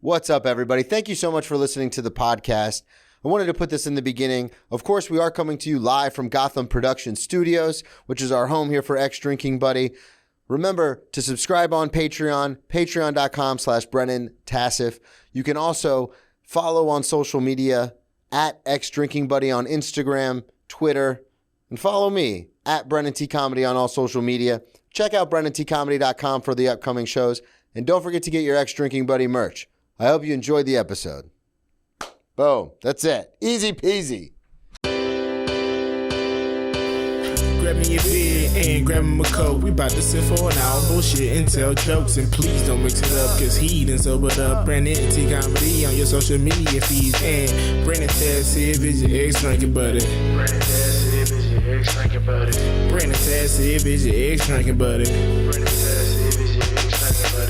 What's up, everybody? Thank you so much for listening to the podcast. I wanted to put this in the beginning. Of course, we are coming to you live from Gotham Production Studios, which is our home here for X Drinking Buddy. Remember to subscribe on Patreon, patreon.com/Brennan Tassif. You can also follow on social media at X Drinking Buddy on Instagram, Twitter, and follow me at Brennan T Comedy on all social media. Check out BrennanTComedy.com for the upcoming shows. And don't forget to get your X Drinking Buddy merch. I hope you enjoyed the episode. Boom. That's it. Easy peasy. Grab me a beer and grab me a coke. We about to sit for an hour, bullshit and tell jokes. And please don't mix it up, cause he done sobered up. Brennan T Comedy on your social media feeds. And Brennan Tassif is your ex drinking buddy. Brennan Tassif is your ex drinking buddy. Brennan Tassif is your ex drinking buddy. Brennan Tassif is your ex drinking buddy.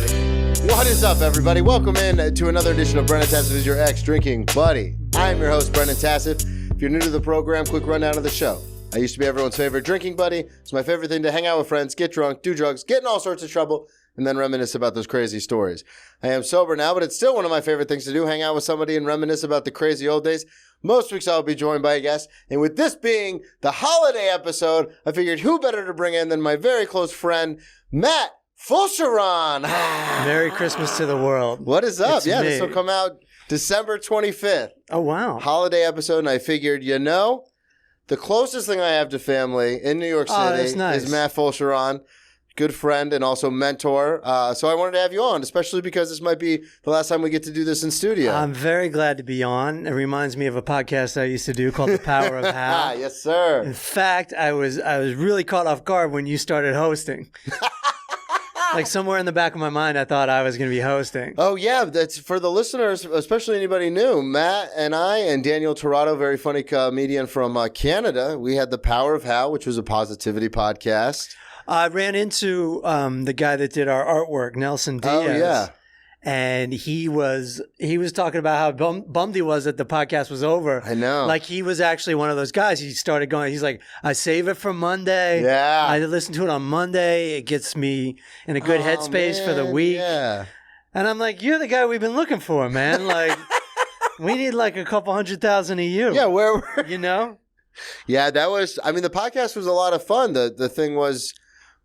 What is up, everybody? Welcome in to another edition of Brennan Tassif is your X Drinking Buddy. I am your host, Brennan Tassif. If you're new to the program, quick rundown of the show. I used to be everyone's favorite drinking buddy. It's my favorite thing to hang out with friends, get drunk, do drugs, get in all sorts of trouble, and then reminisce about those crazy stories. I am sober now, but it's still one of my favorite things to do, hang out with somebody and reminisce about the crazy old days. Most weeks I'll be joined by a guest, and with this being the holiday episode, I figured who better to bring in than my very close friend, Matt Fulchiron. Merry Christmas to the world. What is up? It's yeah, me. This will come out December 25th. Oh, wow. Holiday episode, and I figured, the closest thing I have to family in New York City that's nice. is Matt Fulchiron, good friend and also mentor. So I wanted to have you on, especially because this might be the last time we get to do this in studio. I'm very glad to be on. It reminds me of a podcast I used to do called The Power of How. Yes, sir. In fact, I was really caught off guard when you started hosting. Like somewhere in the back of my mind, I thought I was going to be hosting. Oh, yeah. That's for the listeners, especially anybody new. Matt and I and Daniel Torado, very funny comedian from Canada, we had The Power of How, which was a positivity podcast. I ran into the guy that did our artwork, Nelson Diaz. Oh, yeah. And he was talking about how bummed he was that the podcast was over. I know. Like he was actually one of those guys. He started going, he's like, I save it for Monday. Yeah. I listen to it on Monday. It gets me in a good headspace for the week. Yeah. And I'm like, you're the guy we've been looking for, man. Like, we need like a couple 100,000 of you. Yeah, where were you know? Yeah, the podcast was a lot of fun. The thing was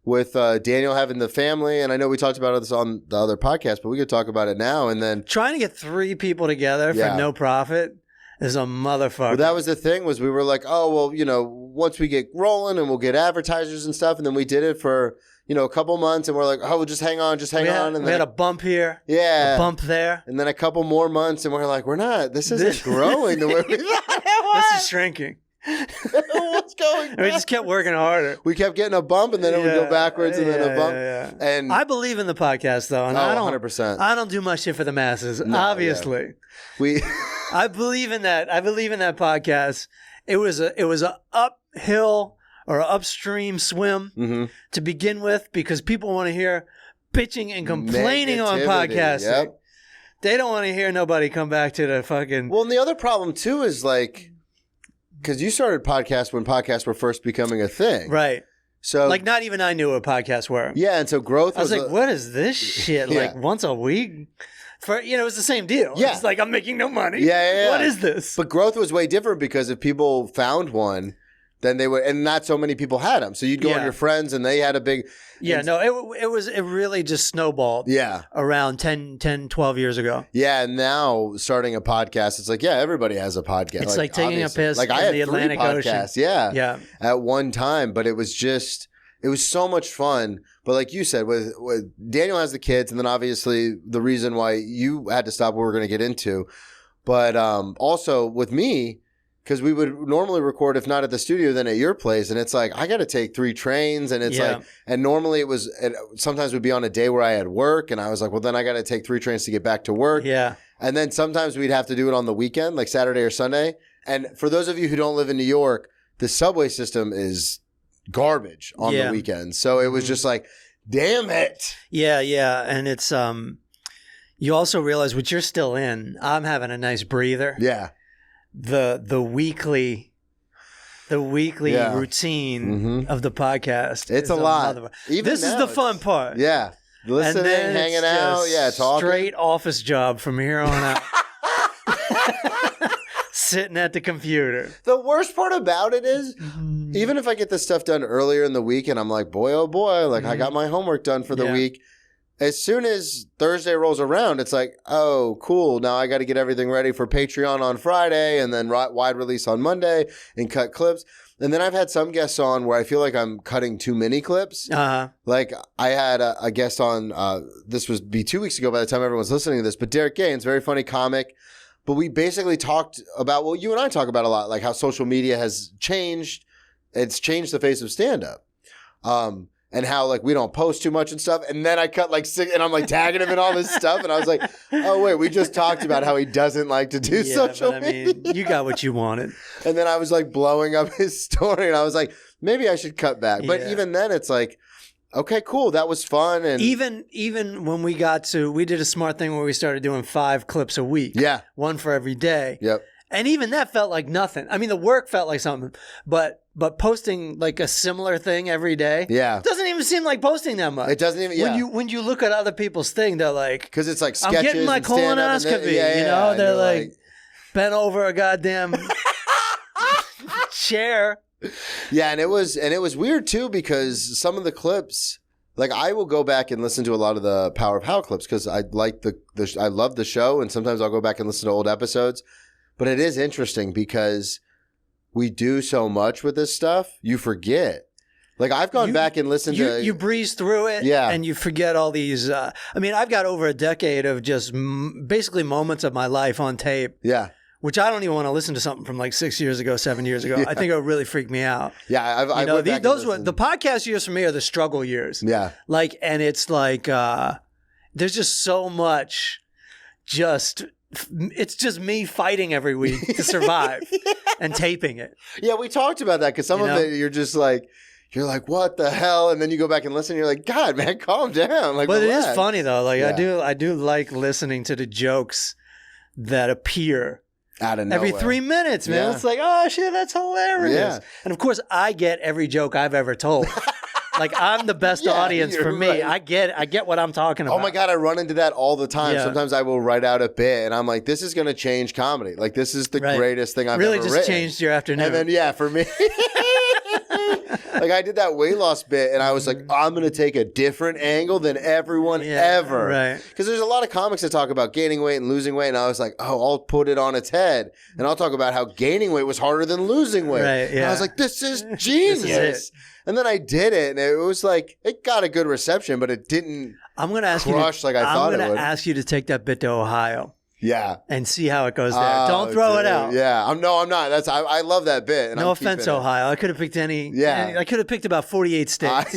with Daniel having the family, and I know we talked about this on the other podcast, but we could talk about it now. And then trying to get 3 people together for no profit is a motherfucker. Well, that was the thing, was we were like, oh, well, once we get rolling and we'll get advertisers and stuff. And then we did it for, a couple months, and we're like, oh, we'll just hang on. And we had a bump here. Yeah. A bump there. And then a couple more months, and we're like, this isn't growing the way we thought it was. This is shrinking. What's going on? We just kept working harder. We kept getting a bump, and then it would go backwards, and then a bump. Yeah. And I believe in the podcast, though, and I don't 100%. I don't do much shit for the masses. No, obviously, I believe in that. I believe in that podcast. It was a uphill or upstream swim to begin with, because people want to hear bitching and complaining on podcasting. Yep. They don't want to hear nobody come back to the fucking. Well, and the other problem too is like, because you started podcasts when podcasts were first becoming a thing. Right. So like not even I knew what podcasts were. Yeah, and so growth was like, what is this shit? Yeah. Like once a week? It was the same deal. Yeah. It's like, I'm making no money. Yeah. What is this? But growth was way different, because if people found one, then they would, and not so many people had them. So you'd go on your friends, and they had a big. It really just snowballed. Yeah. Around 10, 12 years ago. Yeah, and now starting a podcast, it's like, everybody has a podcast. It's like taking obviously. a piss like in I had the Atlantic Ocean. Yeah. At one time, but it was so much fun. But like you said, with Daniel has the kids, and then obviously the reason why you had to stop, what we're going to get into. But also with me, because we would normally record, if not at the studio, then at your place. And it's like, I got to take 3 trains. And it's like, and normally sometimes we'd be on a day where I had work. And I was like, well, then I got to take 3 trains to get back to work. Yeah. And then sometimes we'd have to do it on the weekend, like Saturday or Sunday. And for those of you who don't live in New York, the subway system is garbage on the weekends. So it was just like, damn it. Yeah. And it's, you also realize, which you're still in, I'm having a nice breather. Yeah. The weekly routine of the podcast. It's a lot. This is the fun part. Yeah. listening, hanging out, talking. Straight office job from here on out. Sitting at the computer. The worst part about it is, even if I get this stuff done earlier in the week and I'm like, boy, oh boy, like I got my homework done for the week. As soon as Thursday rolls around, it's like, oh, cool. Now I got to get everything ready for Patreon on Friday and then wide release on Monday and cut clips. And then I've had some guests on where I feel like I'm cutting too many clips. Like I had a guest on, this was 2 weeks ago by the time everyone's listening to this, but Derek Gaines, very funny comic. But we basically talked about, well, you and I talk about a lot, like how social media has changed. It's changed the face of stand-up. And how, like, we don't post too much and stuff. And then I cut, like, 6, and I'm, like, tagging him in all this stuff. And I was like, oh, wait, we just talked about how he doesn't like to do social media. I mean, you got what you wanted. And then I was, like, blowing up his story. And I was like, maybe I should cut back. But even then, it's like, okay, cool. That was fun. And even when we did a smart thing where we started doing 5 clips a week. Yeah. One for every day. Yep. And even that felt like nothing. I mean, the work felt like something, but posting like a similar thing every day, doesn't even seem like posting that much. It doesn't even. When you look at other people's thing, they're like, because it's like sketches. I'm getting my colonoscopy. You know, they're like bent over a goddamn chair. Yeah, and it was weird too because some of the clips. Like I will go back and listen to a lot of the Power of How clips because I like I love the show, and sometimes I'll go back and listen to old episodes. But it is interesting because we do so much with this stuff, you forget. Like I've gone back and listened to... You breeze through it and you forget all these... I mean, I've got over a decade of just basically moments of my life on tape. Yeah. Which I don't even want to listen to something from like 6 years ago, 7 years ago. I think it would really freak me out. Yeah, those were the podcast years for me are the struggle years. Yeah. Like, and it's like there's just so much it's just me fighting every week to survive and taping it. Yeah, we talked about that because some of it you're just like, you're like, what the hell? And then you go back and listen and you're like, God, man, calm down. Like, but relax. It is funny though. Like I do like listening to the jokes that appear out of nowhere. Every 3 minutes, man. Yeah. It's like, oh shit, that's hilarious. Yeah. And of course I get every joke I've ever told. Like I'm the best audience for me. Right. I get what I'm talking about. Oh my God, I run into that all the time. Yeah. Sometimes I will write out a bit and I'm like, this is going to change comedy. Like this is the greatest thing I've ever written. Really just changed your afternoon. And then for me. Like I did that weight loss bit and I was like, I'm going to take a different angle than everyone ever. Right. Because there's a lot of comics that talk about gaining weight and losing weight. And I was like, oh, I'll put it on its head. And I'll talk about how gaining weight was harder than losing weight. Right, yeah. And I was like, this is genius. This is it. And then I did it, and it was like, it got a good reception, but it didn't crush like I thought it would. I'm going to ask you to take that bit to Ohio. Yeah. And see how it goes there. Don't throw it out. Yeah. I'm not. I love that bit. And no offense, Ohio. I could have picked I could have picked about 48 states.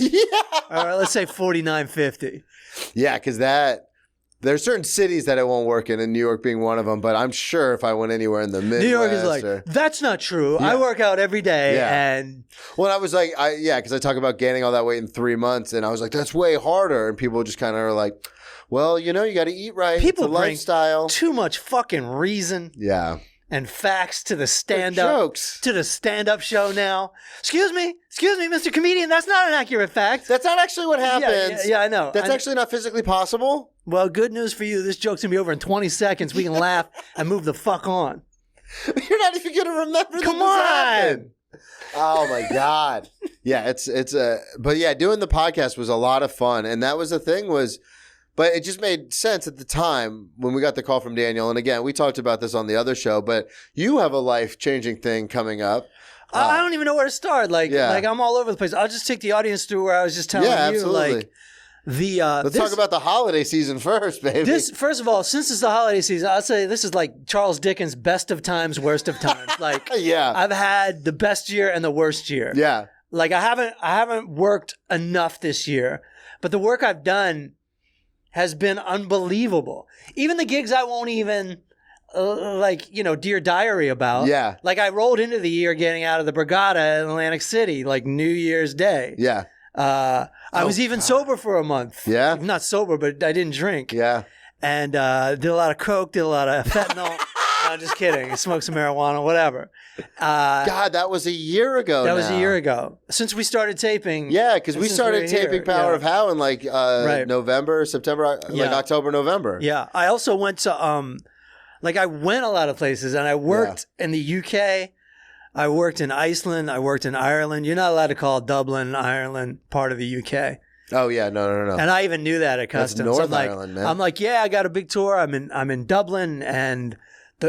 Or let's say 4950. Yeah, because there's certain cities that it won't work in, and New York being one of them. But I'm sure if I went anywhere in the Midwest, New York is like, that's not true. Yeah. I work out every day, and well, I was like, because I talk about gaining all that weight in 3 months, and I was like, that's way harder, and people just kind of are like, well, you got to eat right. People it's a lifestyle. Too much fucking reason. Yeah. And facts to the stand-up show now. Excuse me, Mr. Comedian. That's not an accurate fact. That's not actually what happens. Yeah, I know. That's actually not physically possible. Well, good news for you. This joke's going to be over in 20 seconds. We can laugh and move the fuck on. You're not even going to remember Come on. Oh, my God. Yeah, but yeah, doing the podcast was a lot of fun. And that was the thing but it just made sense at the time when we got the call from Daniel. And again, we talked about this on the other show, but you have a life-changing thing coming up. I don't even know where to start. Like I'm all over the place. I'll just take the audience through where I was just telling you. Absolutely. Let's talk about the holiday season first, baby. First of all, since it's the holiday season, I'll say this is like Charles Dickens' best of times, worst of times. Like, I've had the best year and the worst year. Yeah. Like I haven't worked enough this year, but the work I've done has been unbelievable. Even the gigs I won't even Dear Diary about. Yeah. Like I rolled into the year getting out of the Borgata in Atlantic City, like New Year's Day. Yeah. I was even sober for a month. Yeah. Not sober, but I didn't drink. Yeah. And did a lot of coke, did a lot of fentanyl. I'm just kidding. Smoke some marijuana, whatever. God, that was a year ago. That was a year ago. Since we started taping. Yeah, because we started taping Power of How in like November, September, like October, November. Yeah. I also went to I went a lot of places, and I worked in the UK. I worked in Iceland. I worked in Ireland. You're not allowed to call Dublin, Ireland, part of the UK. Oh yeah, no. And I even knew that at customs. That's North Ireland, man. I'm like, yeah, I got a big tour. I'm in Dublin, and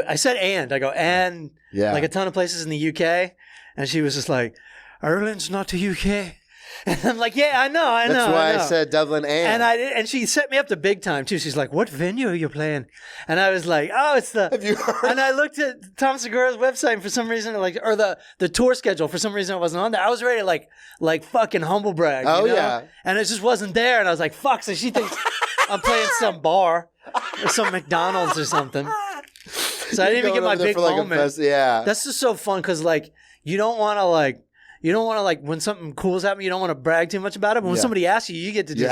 I said, I go, and like a ton of places in the UK, and she was just like, Ireland's not the UK. And I'm like, yeah, I know. That's why I said Dublin and she set me up to big time too. She's like, what venue are you playing? And I was like, oh, it's the. Have you heard? And I looked at Tom Segura's website, and for some reason, or the tour schedule, for some reason, it wasn't on there. I was ready to like fucking humble brag. Oh you know? yeah. And it just wasn't there, and I was like, fuck. So she thinks I'm playing some bar or some McDonald's or something. So I didn't even get my big moment. Yeah. That's just so fun because you don't want to when something cool's happening, you don't want to brag too much about it. But when somebody asks you, you get to just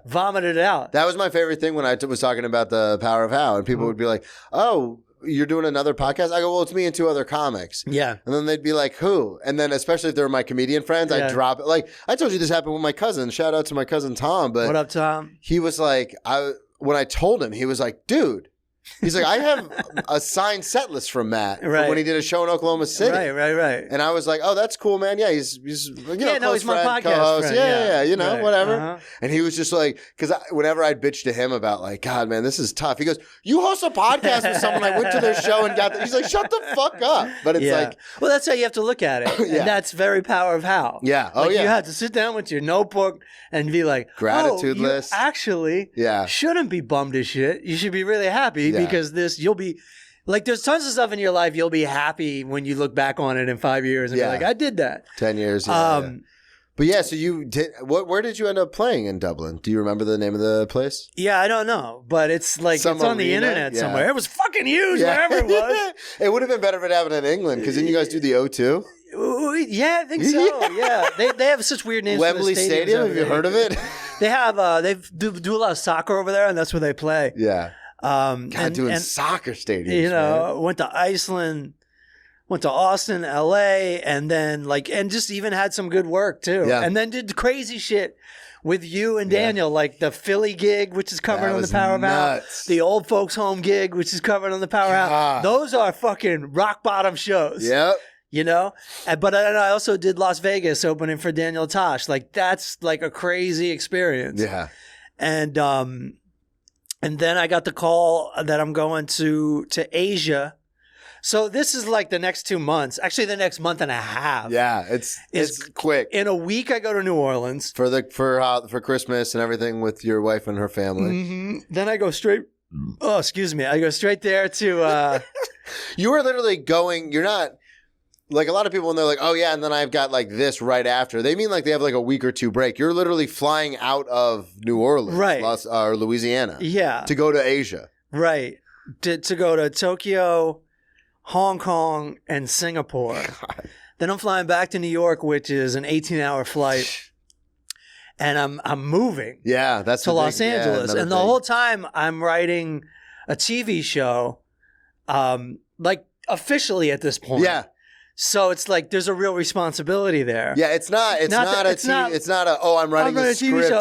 vomit it out. That was my favorite thing when I was talking about the Power of How, and people would be like, "Oh, you're doing another podcast?" I go, "Well, it's me and 2 other comics." Yeah. And then they'd be like, "Who?" And then especially if they're my comedian friends, I'd drop it. Like I told you, this happened with my cousin. Shout out to my cousin Tom. But what up, Tom? He was like, when I told him, he was like, "Dude." He's like, I have a signed set list from Matt from when he did a show in Oklahoma City. Right. And I was like, oh, that's cool, man. Yeah, he's close he's my friend, podcast co-host. friend. Yeah, whatever. Uh-huh. And he was just like, because whenever I'd bitch to him about like, God, man, this is tough. He goes, you host a podcast with someone. I went to their show and got he's like, shut the fuck up. But it's like. Well, that's how you have to look at it. And that's very Power of How. Yeah. Oh, You have to sit down with your notebook and be like, gratitude you list. Actually shouldn't be bummed as shit. You should be really happy because you'll be like, there's tons of stuff in your life you'll be happy when you look back on it in 5 years and be like, I did that. 10 years. But yeah, so you did. Where did you end up playing in Dublin? Do you remember the name of the place? Yeah, I don't know, but it's like it's on the internet somewhere. It was fucking huge wherever it was. It would have been better if it happened in England, because then you guys do the O2. Yeah, I think so. Yeah, they have such weird names. Wembley for the Stadium. Have you heard of it? They have. They do a lot of soccer over there, and that's where they play. Yeah. Doing soccer stadiums. You know, went to Iceland. Went to Austin, LA, and then and just even had some good work too. Yeah. And then did crazy shit with you and Daniel, like the Philly gig, which is covered on the Power Hour, the Old Folks Home gig, which is covered on the Power Hour. Those are fucking rock bottom shows. Yep. You know? But I also did Las Vegas opening for Daniel Tosh. Like that's like a crazy experience. Yeah. And then I got the call that I'm going to Asia. So this is like the next 2 months, actually the next month and a half. Yeah, it's quick. In a week, I go to New Orleans for Christmas and everything with your wife and her family. Mm-hmm. Then I go straight. Oh, excuse me. I go straight there to. You were literally going. You're not like a lot of people when they're like, oh yeah, and then I've got like this right after. They mean like they have like a week or two break. You're literally flying out of New Orleans, right, or Louisiana, to go to Asia, right? To go to Tokyo, Hong Kong, and Singapore. God. Then I'm flying back to New York, which is an 18-hour flight, and I'm moving. Yeah, that's to Los Angeles, and the whole time I'm writing a TV show, like officially at this point. Yeah. So it's like there's a real responsibility there. Yeah, it's not I'm writing a TV show.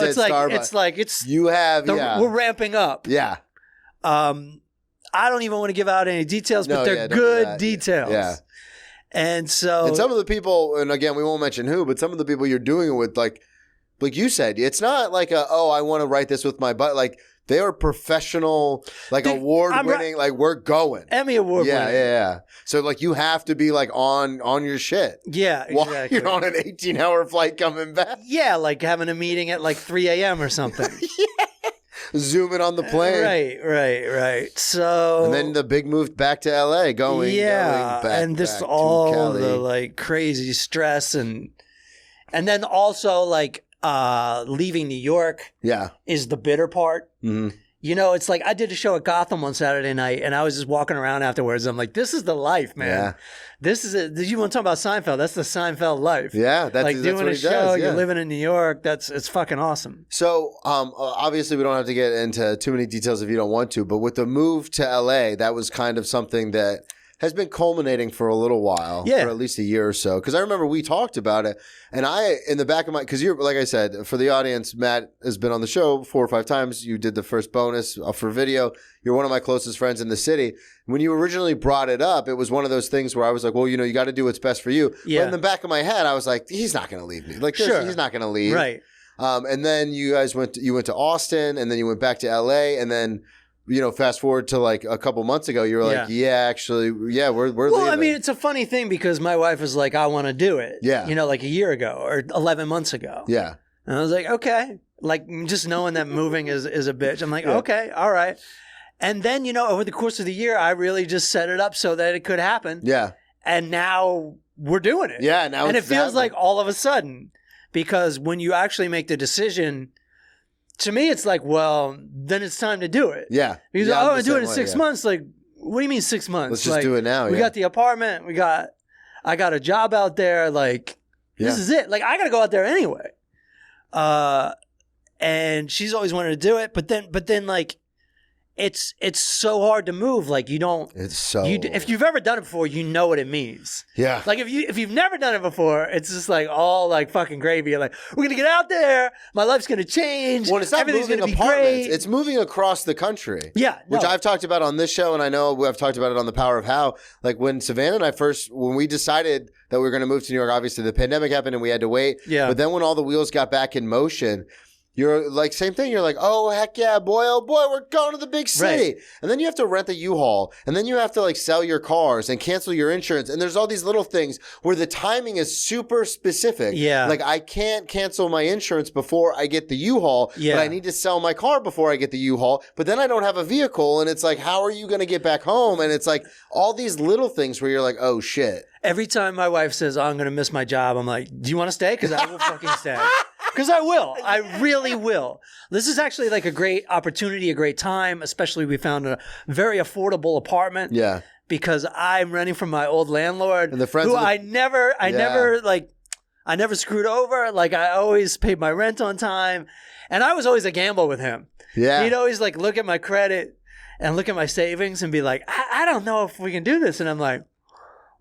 We're ramping up. Yeah. I don't even want to give out any details, but they're good details. Yeah. And some of the people, and again, we won't mention who, but some of the people you're doing it with, like you said, it's not like I want to write this with my butt. Like they are professional, like award-winning, like we're going. Emmy award winning. Yeah. So like you have to be like on your shit. Yeah, exactly. While you're on an 18-hour flight coming back. Yeah, like having a meeting at like 3 a.m. or something. Yeah. Zooming on the plane. Right. So and then the big move back to LA, going back, and this all the like crazy stress and then also like leaving New York is the bitter part. Mm-hmm. it's like I did a show at Gotham on Saturday night, and I was just walking around afterwards. I'm like, this is the life, man. Yeah. This is it. Did you want to talk about Seinfeld? That's the Seinfeld life. Yeah, that's like doing what a he show. does, yeah. You're living in New York. It's fucking awesome. So obviously we don't have to get into too many details if you don't want to, but with the move to LA, that was kind of something that has been culminating for a little while, for at least a year or so. Because I remember we talked about it, and I, in the back of my, because you're, like I said, for the audience, Matt has been on the show 4 or 5 times. You did the first bonus for video. You're one of my closest friends in the city. When you originally brought it up, it was one of those things where I was like, well, you got to do what's best for you. Yeah. But in the back of my head, I was like, he's not going to leave me. Like, sure. He's not going to leave. Right. And then you guys went to Austin, and then you went back to LA, and then fast forward to like a couple months ago, you were like, we're well, leaving. I mean, it's a funny thing because my wife was like, I want to do it. Yeah. Like a year ago or 11 months ago. Yeah. And I was like, okay. Like just knowing that moving is a bitch. I'm like, okay, all right. And then, over the course of the year, I really just set it up so that it could happen. Yeah. And now we're doing it. Yeah. Now and it feels like all of a sudden, because when you actually make the decision, to me, it's like, well, then it's time to do it. Yeah. Because I'm I'm the doing it in same 6 way, months. Like, what do you mean 6 months? Let's just do it now. We got the apartment. I got a job out there. Like, this is it. Like, I got to go out there anyway. And she's always wanted to do it. But then like, it's so hard to move. Like you don't. It's so. If you've ever done it before, you know what it means. Yeah. Like if you've never done it before, it's just like all like fucking gravy. You're like, we're gonna get out there. My life's gonna change. Well, it's not everything's moving gonna be apartments. great. It's moving across the country. Yeah. Which no. I've talked about on this show, and I know I've talked about it on The Power of How. Like when Savannah and I when we decided that we were going to move to New York, obviously the pandemic happened and we had to wait. Yeah. But then when all the wheels got back in motion, you're like, same thing. You're like, oh, heck yeah, boy, oh boy, we're going to the big city. Right. And then you have to rent a U-Haul. And then you have to like sell your cars and cancel your insurance. And there's all these little things where the timing is super specific. Yeah. Like I can't cancel my insurance before I get the U-Haul. Yeah. But I need to sell my car before I get the U-Haul. But then I don't have a vehicle. And it's like, how are you going to get back home? And it's like all these little things where you're like, oh shit. Every time my wife says, oh, I'm going to miss my job, I'm like, do you want to stay? Because I will fucking stay. Because I will. I really will. This is actually like a great opportunity, a great time. Especially we found a very affordable apartment. Yeah. Because I'm renting from my old landlord, and the friends who I never screwed over. Like I always paid my rent on time. And I was always a gamble with him. Yeah. He'd always like look at my credit and look at my savings and be like, I don't know if we can do this. And I'm like,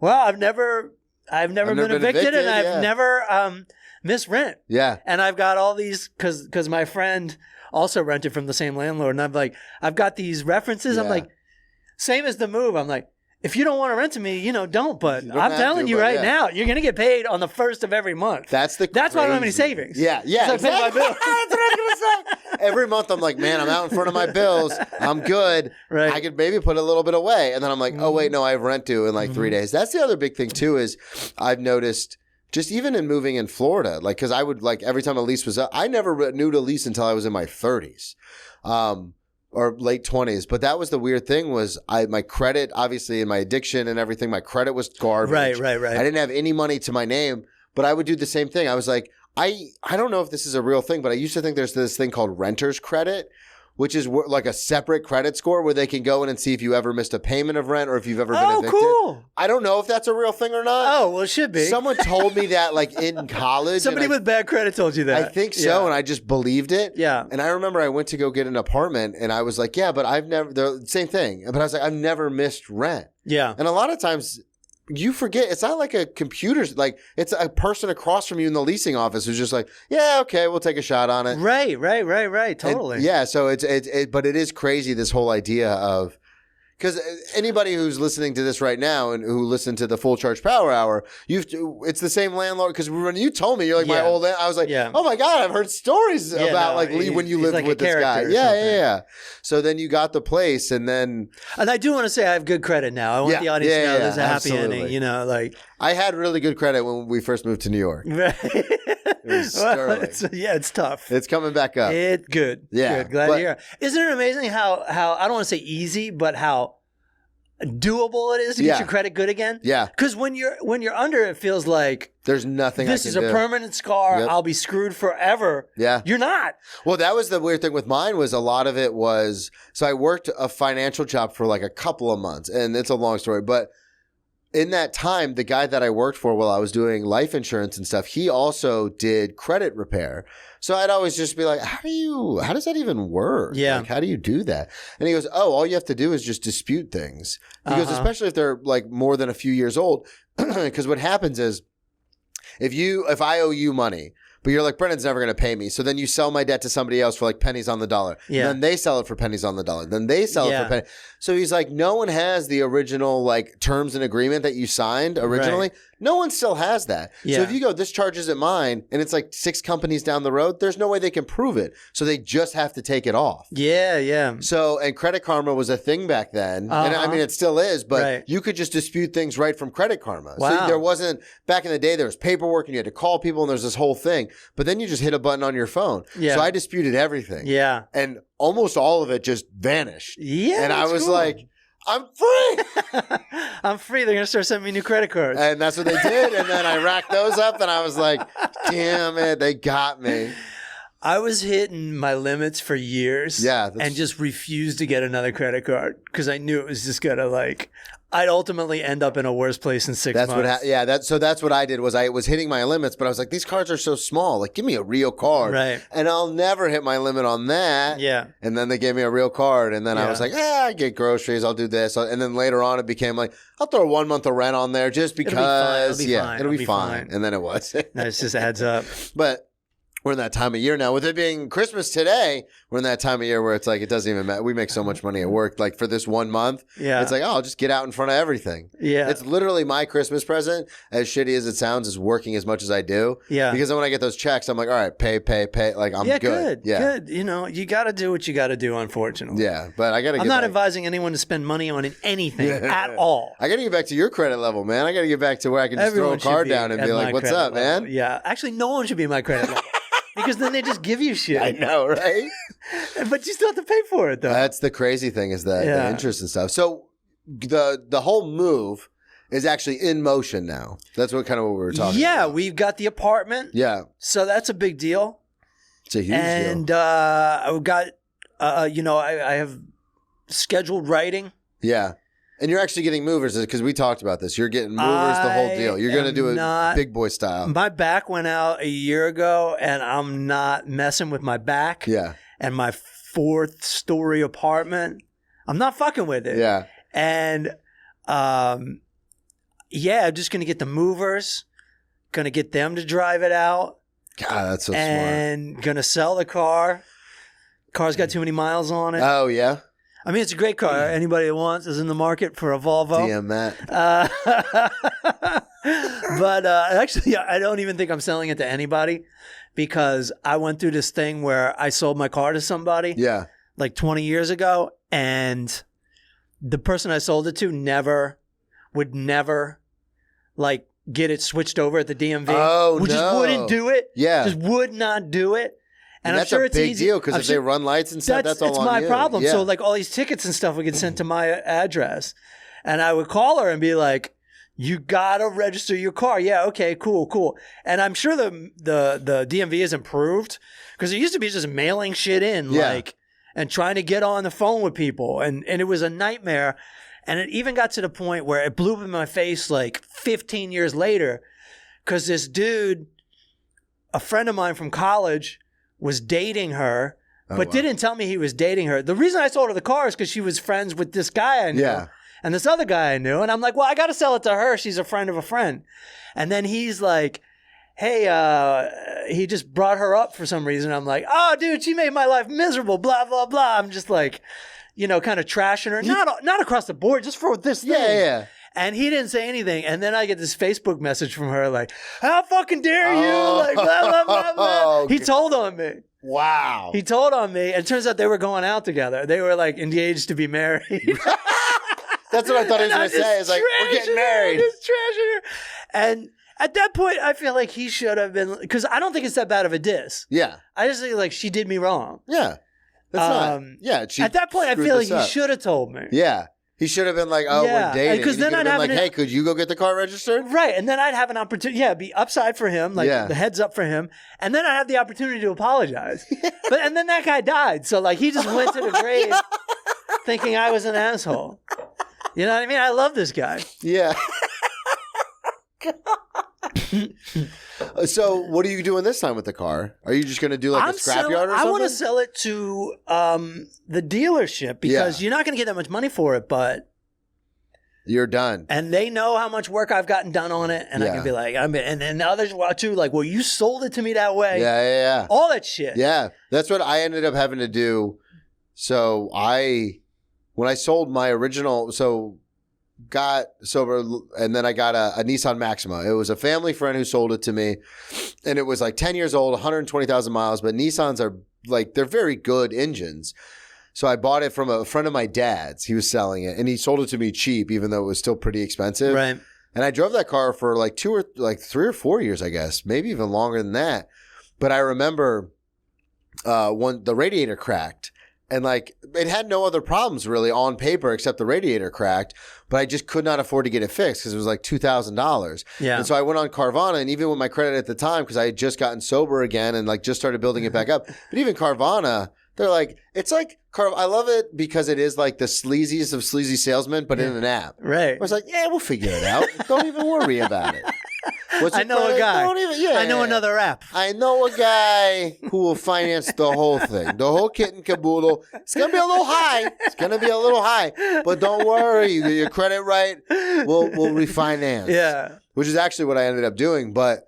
well, I've never been evicted, and I've never missed rent. Yeah. And I've got all these because my friend also rented from the same landlord, and I'm like, I've got these references. I'm like, same as the move. I'm like, if you don't want to rent to me, don't. But I'm telling you right now, you're gonna get paid on the first of every month. That's why I don't have any savings. Yeah, yeah. Exactly. I pay my bills. That's what I was gonna say. Every month I'm like, man, I'm out in front of my bills. I'm good. Right. I could maybe put a little bit away, and then I'm like, oh wait, no, I have rent due in like 3 days. That's the other big thing too. Is I've noticed. Just even in moving in Florida, like, because I would like every time a lease was up, I never renewed a lease until I was in my 30s. Or late 20s. But that was the weird thing was my credit, obviously in my addiction and everything, my credit was garbage. Right. I didn't have any money to my name, but I would do the same thing. I was like, I don't know if this is a real thing, but I used to think there's this thing called renter's credit, which is like a separate credit score where they can go in and see if you ever missed a payment of rent or if you've ever been evicted. Cool. I don't know if that's a real thing or not. Oh, well, it should be. Someone told me that like in college. Somebody with bad credit told you that. I think so, and I just believed it. Yeah. And I remember I went to go get an apartment, and I was like, yeah, but I've never, the same thing. But I was like, I've never missed rent. Yeah. And a lot of times you forget, it's not like a computer, like it's a person across from you in the leasing office who's just like, yeah, okay, we'll take a shot on it. Right. Totally. And yeah. So but it is crazy, this whole idea of, because anybody who's listening to this right now and who listened to the Full Charge Power Hour, it's the same landlord. Because when you told me, you're like my old, I was like, oh my God, I've heard stories about when you lived like with this guy. Yeah. So then you got the place, and I do want to say I have good credit now. I want the audience to know there's a happy ending. Like I had really good credit when we first moved to New York. It was sterling. It's tough. It's coming back up. Good. Yeah. Good. Glad to hear. Isn't it amazing how I don't want to say easy, but how doable it is to get your credit good again. Yeah. Because when you're under, it feels like there's nothing this I is can a do. permanent scar. Yep. I'll be screwed forever. Yeah. You're not. Well, that was the weird thing with mine was a lot of it was, so I worked a financial job for like a couple of months, and it's a long story, but in that time, the guy that I worked for while I was doing life insurance and stuff, he also did credit repair. So I'd always just be like, how does that even work? Yeah. Like, how do you do that? And he goes, oh, all you have to do is just dispute things. He goes, especially if they're like more than a few years old. Because what happens is if I owe you money, but you're like, Brennan's never going to pay me. So then you sell my debt to somebody else for like pennies on the dollar. Yeah. Then they sell it for pennies on the dollar. Then they sell it for pennies. So he's like, no one has the original like terms and agreement that you signed originally. Right. No one still has that. Yeah. So if you go, this charge isn't mine, and it's like 6 companies down the road, there's no way they can prove it. So they just have to take it off. Yeah, yeah. So, and Credit Karma was a thing back then. And I mean, it still is, but you could just dispute things right from Credit Karma. Wow. So there wasn't, back in the day, there was paperwork and you had to call people and there's this whole thing. But then you just hit a button on your phone. Yeah. So I disputed everything. Yeah. And almost all of it just vanished. Yeah. And I was like, I'm free. I'm free. They're going to start sending me new credit cards. And that's what they did. And then I racked those up and I was like, damn it, they got me. I was hitting my limits for years and just refused to get another credit card because I knew it was just going to like, I'd ultimately end up in a worse place in 6 months. So that's what I did was I was hitting my limits, but I was like, these cards are so small. Like, give me a real card. Right. And I'll never hit my limit on that. Yeah. And then they gave me a real card. And then I was like, I get groceries. I'll do this. And then later on, it became like, I'll throw 1 month of rent on there just because. It'll be fine. And then it was. No, it just adds up. But we're in that time of year now. With it being Christmas today, we're in that time of year where it's like, it doesn't even matter. We make so much money at work. Like for this 1 month, it's like, oh, I'll just get out in front of everything. Yeah. It's literally my Christmas present, as shitty as it sounds, is working as much as I do. Yeah. Because then when I get those checks, I'm like, all right, pay. Like, I'm good. Yeah, good. You know, you got to do what you got to do, unfortunately. Yeah, but I got to I'm not advising anyone to spend money on anything at all. I got to get back to your credit level, man. I got to get back to where I can just throw a card down and be like, what's up, man? Yeah. Actually, no one should be my credit level. Because then they just give you shit. I know, right? But you still have to pay for it, though. That's the crazy thing is that the interest and stuff. So the whole move is actually in motion now. That's what we were talking about. Yeah, we've got the apartment. Yeah. So that's a big deal. It's a huge deal. And I've got, I have scheduled writing. Yeah. And you're actually getting movers because we talked about this. You're getting movers, the whole deal. You're going to do it big boy style. My back went out a year ago, and I'm not messing with my back. Yeah. And my 4th-story apartment, I'm not fucking with it. Yeah. And, I'm just going to get the movers, going to get them to drive it out. God, that's so smart. And going to sell the car. Car's got too many miles on it. Oh, yeah? I mean, it's a great car. Anybody that wants is in the market for a Volvo. DM Matt. But actually, I don't even think I'm selling it to anybody because I went through this thing where I sold my car to somebody like 20 years ago, and the person I sold it to would never like get it switched over at the DMV. Oh, no. Just wouldn't do it. Yeah. Just would not do it. And that's a big deal because if they run lights and stuff, that's all on you. It's my problem. Yeah. So like all these tickets and stuff would get sent to my address. And I would call her and be like, you got to register your car. Yeah, okay, cool. And I'm sure the DMV has improved because it used to be just mailing shit in and trying to get on the phone with people. And it was a nightmare. And it even got to the point where it blew up in my face like 15 years later because this dude, a friend of mine from college, was dating her, but didn't tell me he was dating her. The reason I sold her the car is because she was friends with this guy I knew and this other guy I knew. And I'm like, well, I got to sell it to her. She's a friend of a friend. And then he's like, hey, he just brought her up for some reason. I'm like, oh, dude, she made my life miserable, blah, blah, blah. I'm just like, kind of trashing her. Not across the board, just for this thing. Yeah. And he didn't say anything. And then I get this Facebook message from her like, how fucking dare you? Like, blah, blah, blah, blah. He told on me. Wow. He told on me. And it turns out they were going out together. They were like engaged to be married. That's what I thought he was going to say. It's like, we're getting married. Just trashing her. And at that point, I feel like he should have been, because I don't think it's that bad of a diss. Yeah. I just think like she did me wrong. Yeah. That's not. Yeah. At that point, I feel like he should have told me. Yeah. He should have been like, oh, Yeah, we're dating. because then I'd I'd been have like, an- hey, could you go get the car registered? Right, and then I'd have an opportunity, be upside for him, like Yeah. the heads up for him, and then I have the opportunity to apologize. And then that guy died, so like he just went to the grave thinking I was an asshole. You know what I mean? I love this guy. Yeah. So what are you doing this time with the car? Are you just going to do like a scrapyard or something? I want to sell it to the dealership because you're not going to get that much money for it, but you're done. and they know how much work I've gotten done on it, and I Yeah. can be like, and then others too, like, well, you sold it to me that way, Yeah. all that shit. Yeah. That's what I ended up having to do. So when I sold my original, got sober, and then I got a Nissan Maxima. It was a family friend who sold it to me, and it was like 10 years old, 120,000 miles, but Nissans are like, they're very good engines. So I bought it from a friend of my dad's. He was selling it, and he sold it to me cheap, even though it was still pretty expensive. Right. And I drove that car for like 3 or 4 years, I guess, maybe even longer than that. But I remember when the radiator cracked. And like it had no other problems really on paper except the radiator cracked, but I just could not afford to get it fixed because it was like $2,000. Yeah. And so I went on Carvana, and even with my credit at the time, because I had just gotten sober again and like just started building it back up. But even Carvana, they're like, it's like I love it because it is like the sleaziest of sleazy salesmen, but in an app. Right. I was like, yeah, we'll figure it out. Don't even worry about it. What's I your know a credit? guy. Don't even, I know another app. I know a guy who will finance the whole thing, the whole kit and caboodle. It's going to be a little high. But don't worry. You get your credit right. We'll refinance. Yeah. Which is actually what I ended up doing. But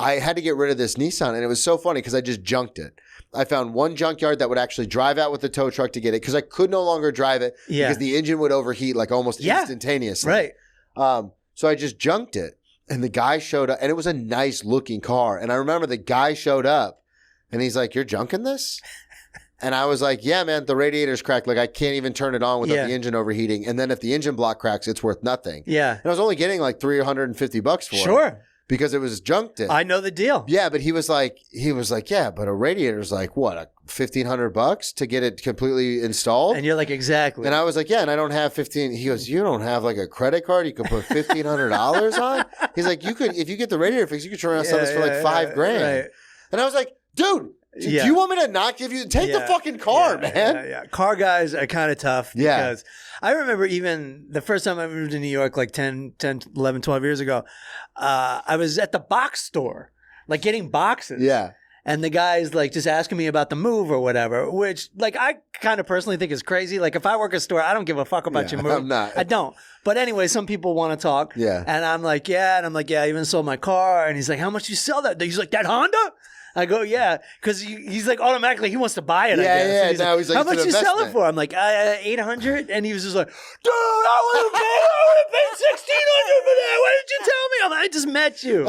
I had to get rid of this Nissan, and it was so funny because I just junked it. I found one junkyard that would actually drive out with the tow truck to get it because I could no longer drive it because the engine would overheat like almost instantaneously. Right. So I just junked it. And the guy showed up, and it was a nice looking car. And I remember the guy showed up, and he's like, "You're junking this?" And I was like, "Yeah, man, the radiator's cracked. Like I can't even turn it on without the engine overheating. And then if the engine block cracks, it's worth nothing." Yeah. And I was only getting like $350 for it. Sure. Because it was junked it. I know the deal. Yeah, but he was like, yeah, but a radiator's like what, $1,500 to get it completely installed? And you're like, exactly. And I was like, yeah, and I don't have 15. He goes, you don't have like a credit card you could put $1,500 on? He's like, you could, if you get the radiator fixed, you could turn around and sell this for like $5,000. Right. And I was like, dude, do you want me to not give you, take the fucking car, man. Yeah. Car guys are kind of tough because I remember even the first time I moved to New York, like 10, 11, 12 years ago, I was at the box store, like getting boxes. Yeah. And the guy's like just asking me about the move or whatever, which like I kind of personally think is crazy. Like if I work a store, I don't give a fuck about your move. I'm not. I don't. But anyway, some people want to talk. Yeah. And I'm like, yeah. And I'm like, yeah, I even sold my car. And he's like, how much do you sell that? He's like, that Honda? I go, yeah, because he's like automatically he wants to buy it. I guess. Yeah. He's Now like, he's like, how it's much an you sell it investment. for? I'm like, 800, and he was just like, dude, I would have paid $1,600 for that. Why didn't you tell me? I'm like, I just met you.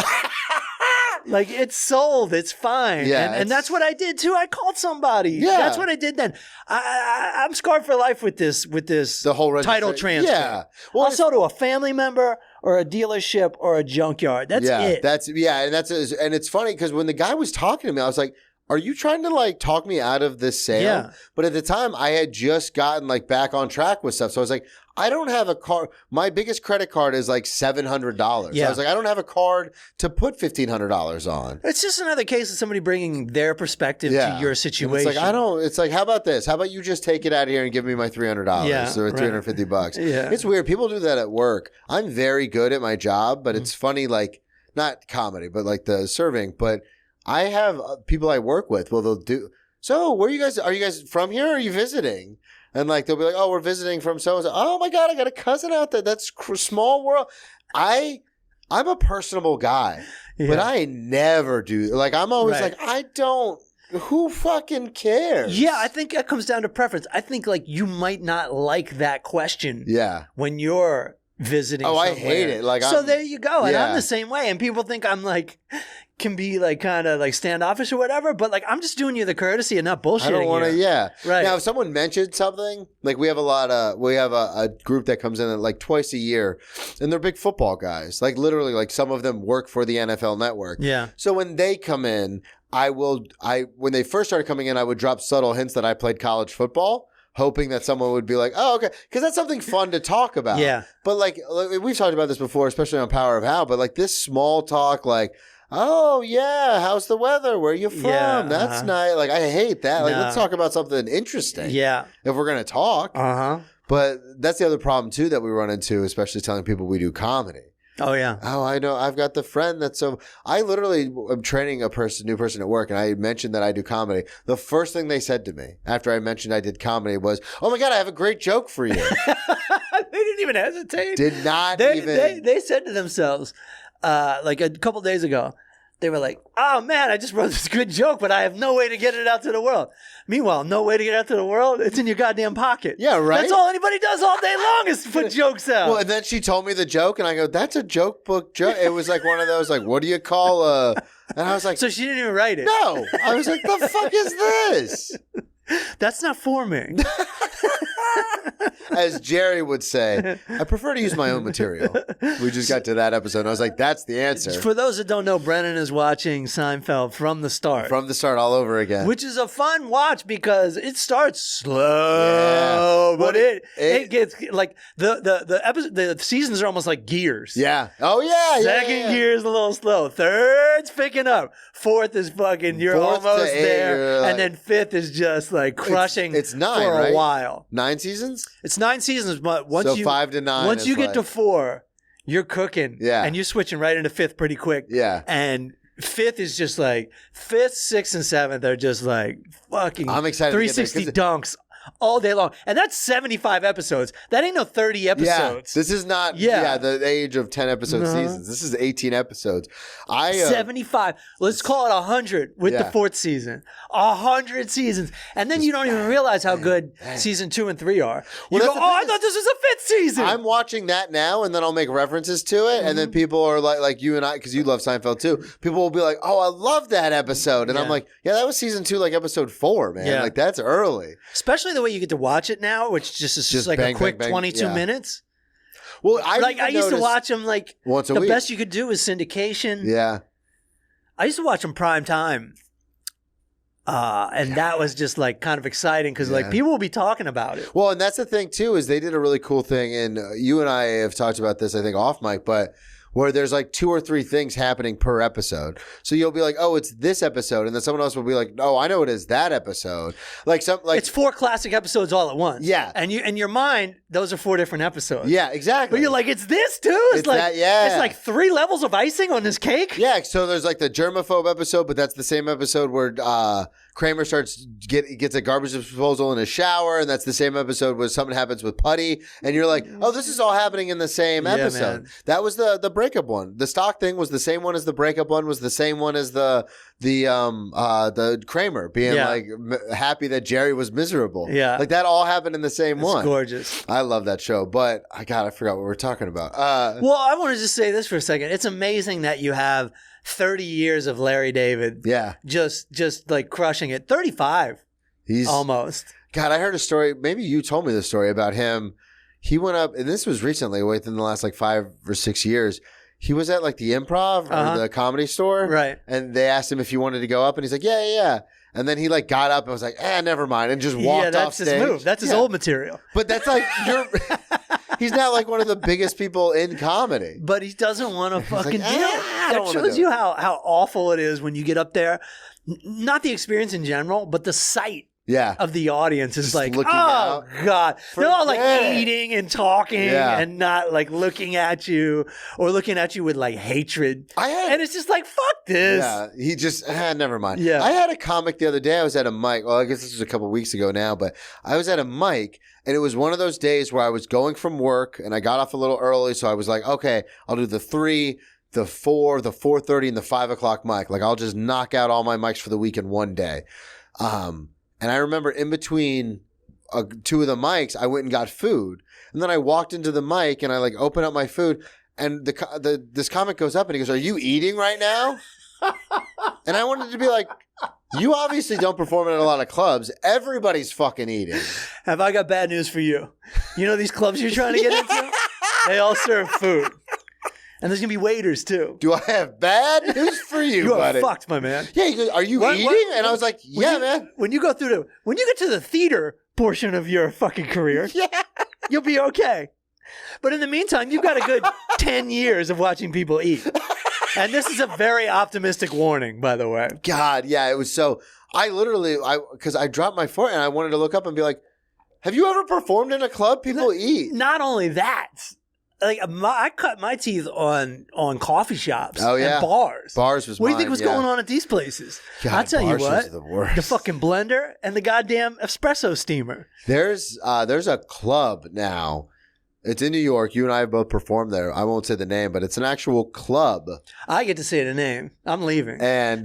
Like it's sold, it's fine. Yeah, and that's what I did too. I called somebody. Yeah. That's what I did then. I'm scarred for life with this The whole title registration. transfer. Yeah. Well, Also to a family member or a dealership or a junkyard. That's it. And it's funny because when the guy was talking to me, I was like, are you trying to like talk me out of this sale? Yeah. But at the time I had just gotten like back on track with stuff. So I was like, I don't have a car. My biggest credit card is like $700. Yeah. I was like, I don't have a card to put $1,500 on. It's just another case of somebody bringing their perspective to your situation. And it's like, how about this? How about you just take it out of here and give me my $300 or $350? Yeah. It's weird. People do that at work. I'm very good at my job, but it's funny, like not comedy, but like the serving. But I have people I work with. Well, they'll do. So where are you guys from here? Or are you visiting? And like, they'll be like, oh, we're visiting from so-and-so. Oh my God, I got a cousin out there. That's small world. I'm a personable guy, but I never do. Like, I'm always like, who fucking cares? Yeah, I think that comes down to preference. I think like you might not like that question. Yeah. When you're visiting. Oh, I somewhere. hate it. Like, so there you go. And yeah. I'm the same way. And people think I'm like, can be like kind of like standoffish or whatever. But like, I'm just doing you the courtesy and not bullshitting. I don't want to. Yeah. Right. Now, if someone mentioned something, like we have a group that comes in like twice a year, and they're big football guys. Like literally, like some of them work for the NFL Network. Yeah. So when they come in, when they first started coming in, I would drop subtle hints that I played college football, hoping that someone would be like, oh, okay. Because that's something fun to talk about. Yeah. But like we've talked about this before, especially on Power of How, but like this small talk, like, oh, yeah, how's the weather? Where are you from? Yeah, That's nice. Like, I hate that. Like, No. let's talk about something interesting. Yeah. If we're going to talk. Uh-huh. But that's the other problem, too, that we run into, especially telling people we do comedy. Oh, yeah. Oh, I know. I've got the friend that's so. I literally am training a new person at work, and I mentioned that I do comedy. The first thing they said to me after I mentioned I did comedy was, "Oh my God, I have a great joke for you." They didn't even hesitate. Did not They said to themselves, like a couple days ago, they were like, "Oh man, I just wrote this good joke, but I have no way to get it out to the world." Meanwhile, no way to get it out to the world. It's in your goddamn pocket. Yeah, right. That's all anybody does all day long is put jokes out. Well, and then she told me the joke, and I go, "That's a joke book joke." It was like one of those, like, what do you call a? And I was like, so she didn't even write it. no. I was like, the fuck is this? That's not for me. As Jerry would say, I prefer to use my own material. We just got to that episode, and I was like, that's the answer. For those that don't know, Brennan is watching Seinfeld from the start. From the start all over again. Which is a fun watch because it starts slow, but it gets like the episode, the seasons are almost like gears. Yeah. Oh, yeah. Second gear is a little slow. Third's picking up. Fourth is fucking, you're Fourth to almost eight, there. you're like- And then fifth is just like crushing It's 9, for right? a while. 9 seasons? It's 9 seasons, but once So you 5 to 9 once is you get to like- 4, you're cooking. Yeah. And you're switching right into fifth pretty quick. Yeah. And fifth is just like 5th, 6th, and 7th are just like fucking I'm excited to get there, 360 dunks all day long. And that's 75 episodes. That ain't no 30 episodes. Yeah. This is not the age of 10 episode seasons. This is 18 episodes. 75. Let's call it 100 with the 4th season. 100 seasons. And then you don't even realize how good season 2 and 3 are. You Well, go, I thought this was a 5th season. I'm watching that now, and then I'll make references to it, and then people are like you and I, because you love Seinfeld too. People will be like, "Oh, I love that episode," and I'm like, "Yeah, that was season 2, like episode 4, man. Yeah. Like that's early." Especially the way you get to watch it now, which just is just like bang, a quick bang, bang. 22 minutes. Well, I used to watch them like once a the week. best you could do is syndication. Yeah. I used to watch them prime time. And that was just like kind of exciting because like people will be talking about it. Well, and that's the thing too, is they did a really cool thing, and you and I have talked about this, I think, off mic, but where there's like 2 or 3 things happening per episode. So you'll be like, oh, it's this episode, and then someone else will be like, oh, I know it is that episode. It's 4 classic episodes all at once. Yeah. And in your mind, those are 4 different episodes. Yeah, exactly. But you're like, it's this too? It's like, that, yeah. It's like 3 levels of icing on this cake? Yeah, so there's like the germaphobe episode, but that's the same episode where Kramer gets a garbage disposal in a shower, and that's the same episode where something happens with Putty, and you're like, oh, this is all happening in the same episode. Man. That was the breakup one. The stock thing was the same one as the breakup one, was the same one as the Kramer being like happy that Jerry was miserable. Yeah. Like that all happened in the same one. It's gorgeous. I love that show, but I forgot what we're talking about. Well, I want to just say this for a second. It's amazing that you have 30 years of Larry David. Yeah. Just like crushing it. 35. He's almost. God, I heard a story. Maybe you told me the story about him. He went up, and this was recently, within the last like 5 or 6 years. He was at like the Improv or the Comedy Store. Right. And they asked him if he wanted to go up, and he's like, yeah. And then he like got up and was like, never mind, and just walked off stage. That's his move. That's his old material. But that's like, he's not like one of the biggest people in comedy. But he doesn't want to fucking like, do it. I don't That wanna shows do you it. how awful it is when you get up there. Not the experience in general, but the sight Yeah. of the audience is Just like, looking oh out. God. They're all like Forget it. eating and talking Yeah. and not like looking at you or looking at you with like hatred. And it's just like, fuck this. Yeah, he just, never mind. Yeah. I had a comic the other day. I was at a mic. Well, I guess this was a couple weeks ago now, but I was at a mic, and it was one of those days where I was going from work, and I got off a little early, so I was like, okay, I'll do the 3, the 4, the 4:30, and the 5 o'clock mic. Like, I'll just knock out all my mics for the week in one day. And I remember in between 2 of the mics, I went and got food, and then I walked into the mic, and I like opened up my food, and this comic goes up, and he goes, "Are you eating right now?" And I wanted to be like, you obviously don't perform at a lot of clubs. Everybody's fucking eating. Have I got bad news for you? You know these clubs you're trying to get into? They all serve food. And there's going to be waiters, too. Do I have bad news for you, You are buddy? fucked, my man. Yeah, he goes, are you eating? And I was like, yeah, man. When you get to the theater portion of your fucking career, Yeah. you'll be okay. But in the meantime, you've got a good 10 years of watching people eat. And this is a very optimistic warning, by the way. God, yeah, it was so. Because I dropped my fork and I wanted to look up and be like, have you ever performed in a club? People eat. Not only that, like I cut my teeth on coffee shops and bars. Bars was What do you mine, think was going on at these places? God, I'll tell you bars what. was the worst. The fucking blender and the goddamn espresso steamer. There's a club now. It's in New York. You and I have both performed there. I won't say the name, but it's an actual club. I get to say the name. I'm leaving. And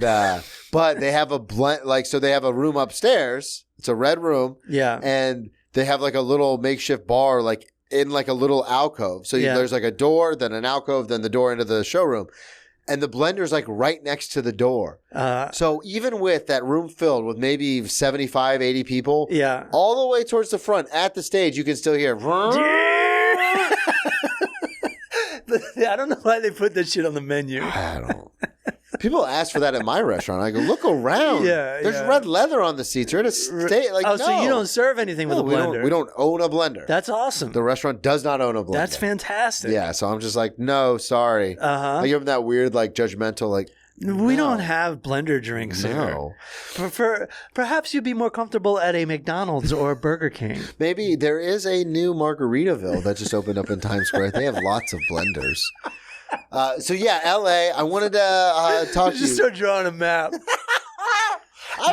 but they have a so they have a room upstairs. It's a red room. Yeah. And they have like a little makeshift bar like in like a little alcove. So there's like a door, then an alcove, then the door into the showroom. And the blender's like right next to the door. So even with that room filled with maybe 75, 80 people, all the way towards the front at the stage, you can still hear. I don't know why they put that shit on the menu. I don't. People ask for that at my restaurant. I go, look around. There's red leather on the seats. You're at a state. Like, no. So you don't serve anything with a blender? We don't own a blender. That's awesome. The restaurant does not own a blender. That's fantastic. Yeah, so I'm just like, no, sorry. I give them that weird, like, judgmental, like, we don't have blender drinks here. Perhaps you'd be more comfortable at a McDonald's or a Burger King. Maybe there is a new Margaritaville that just opened up in Times Square. They have lots of blenders. So yeah, LA. I wanted to talk to you. Just start drawing a map.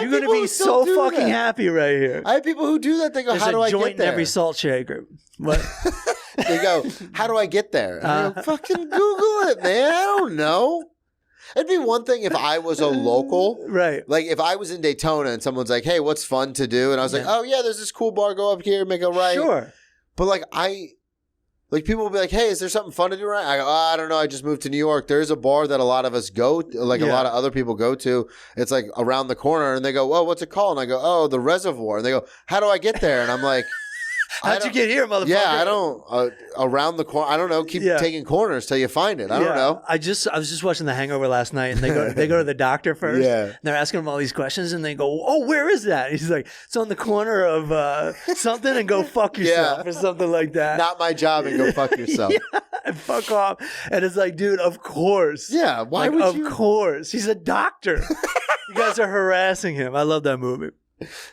You're going to be so fucking happy right here. I have people who do that. They go, how do I get there? There's a joint in every salt shaker. What? They go, how do I get there? And I go, fucking Google it, man. I don't know. It'd be one thing if I was a local. Right. Like if I was in Daytona and someone's like, hey, what's fun to do? And I was like, oh, yeah, there's this cool bar. Go up here, make a right. Sure. But like people will be like, hey, is there something fun to do? Right? I go, I don't know. I just moved to New York. There's a bar that a lot of us go, a lot of other people go to. It's like around the corner. And they go, oh, what's it called? And I go, oh, the Reservoir. And they go, how do I get there? And I'm like, how'd you get here, motherfucker? Yeah, I don't. Around the corner. I don't know. Keep taking corners till you find it. I don't know. I was just watching The Hangover last night, and they go to the doctor first. Yeah. And they're asking him all these questions, and they go, "Oh, where is that?" And he's like, "It's on the corner of something, and go fuck yourself or something like that." Not my job, and go fuck yourself. And fuck off. And it's like, dude, of course. Yeah. Why would you? Of course, he's a doctor. You guys are harassing him. I love that movie.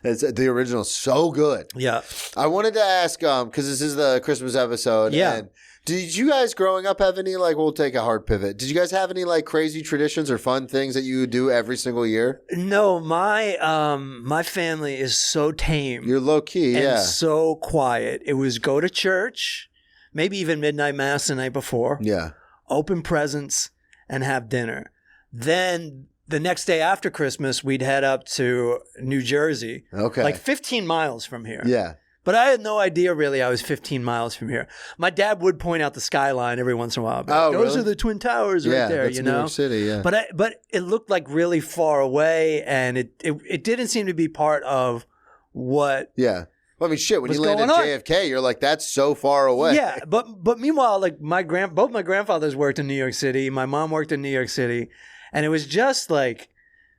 The original's so good. Yeah. I wanted to ask, because this is the Christmas episode. Yeah. And did you guys growing up have any, like, we'll take a hard pivot. Did you guys have any, like, crazy traditions or fun things that you do every single year? No, my family is so tame. You're low key, and so quiet. It was go to church, maybe even midnight mass the night before. Yeah. Open presents and have dinner. Then the next day after Christmas, we'd head up to New Jersey. Okay. Like 15 miles from here. Yeah. But I had no idea really I was 15 miles from here. My dad would point out the skyline every once in a while. Oh, those really? are the Twin Towers right there, that's you New know? York City, yeah. But it looked like really far away, and it didn't seem to be part of what... Yeah. Well, I mean, shit, when you What's land at going on? JFK, you're like, that's so far away. Yeah, but meanwhile, like both my grandfathers worked in New York City. My mom worked in New York City. And it was just like...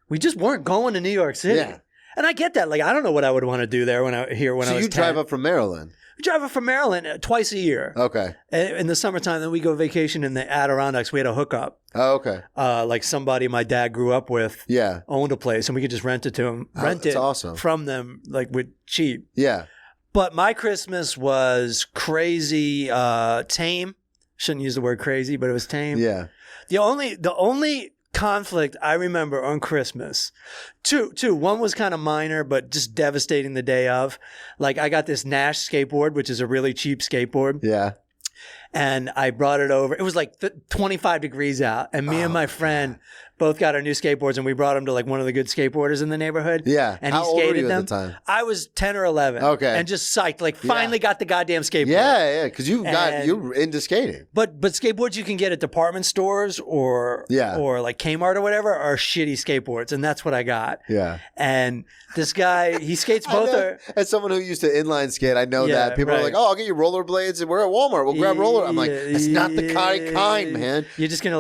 We just weren't going to New York City. Yeah. And I get that. Like, I don't know what I would want to do there when I was 10. So you drive up from Maryland? We drive up from Maryland twice a year. Okay. In the summertime, then we go vacation in the Adirondacks. We had a hookup. Oh, okay. Like somebody my dad grew up with owned a place, and we could just rent it to him. That's awesome. From them, like, with cheap. Yeah. But my Christmas was crazy tame. Shouldn't use the word crazy, but it was tame. Yeah. The only conflict I remember on Christmas, two. One was kind of minor, but just devastating the day of. Like, I got this Nash skateboard, which is a really cheap skateboard. Yeah. And I brought it over. It was like 25 degrees out. And me and my friend both got our new skateboards, and we brought them to like one of the good skateboarders in the neighborhood. Yeah. And How he skated old were you them. At the time? I was 10 or 11. Okay. And just psyched. Like, finally got the goddamn skateboard. Yeah, because you're into skating. But skateboards you can get at department stores or like Kmart or whatever are shitty skateboards, and that's what I got. Yeah. And this guy, he skates both. As someone who used to inline skate, I know that people are like, "Oh, I'll get you rollerblades, and we're at Walmart. We'll grab rollerblades." skateboard. I'm like, that's not the kind, man. You're just gonna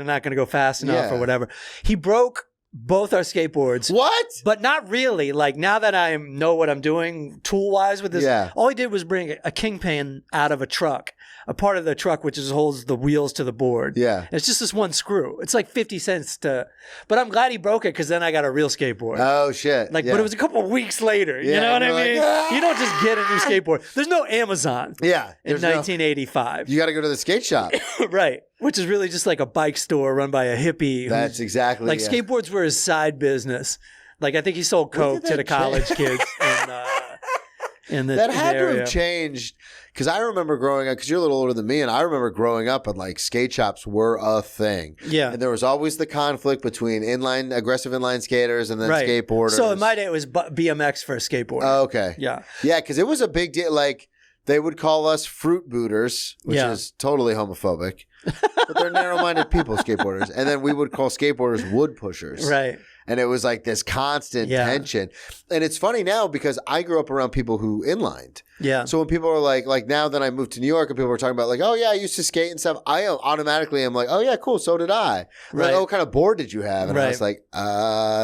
not gonna go fast enough Yeah. or whatever. He broke both our skateboards. What? But not really. Like, now that I know what I'm doing tool-wise with this, Yeah. all he did was bring a kingpin out of a truck, a part of the truck which holds the wheels to the board. Yeah. It's just this one screw. It's like 50 cents to... But I'm glad he broke it, because then I got a real skateboard. Oh, shit. Like, yeah. But it was a couple of weeks later. You Yeah, know what I you're like, mean? "Ah!" You don't just get a new skateboard. There's no Amazon Yeah. in there's no- 1985. You got to go to the skate shop. Right. Which is really just like a bike store run by a hippie. That's exactly Like, yeah. skateboards were his side business. Like, I think he sold coke did to that the college kids in the That had to area. have changed because I remember growing up, because you're a little older than me, and I remember growing up and like skate shops were a thing. Yeah. And there was always the conflict between aggressive inline skaters and then Right. skateboarders. So in my day, it was BMX for a skateboard. Oh, okay. Yeah. Yeah, because it was a big deal. Like, they would call us fruit booters, which Yeah. is totally homophobic. But they're narrow-minded people, skateboarders. And then we would call skateboarders wood pushers. Right. And it was like this constant Yeah. tension. And it's funny now because I grew up around people who inlined. Yeah. So when people are like now that I moved to New York and people were talking about like, oh yeah, I used to skate and stuff, I automatically am like, oh yeah, cool, so did I. Right. Like, oh, what kind of board did you have? And I Right. was like,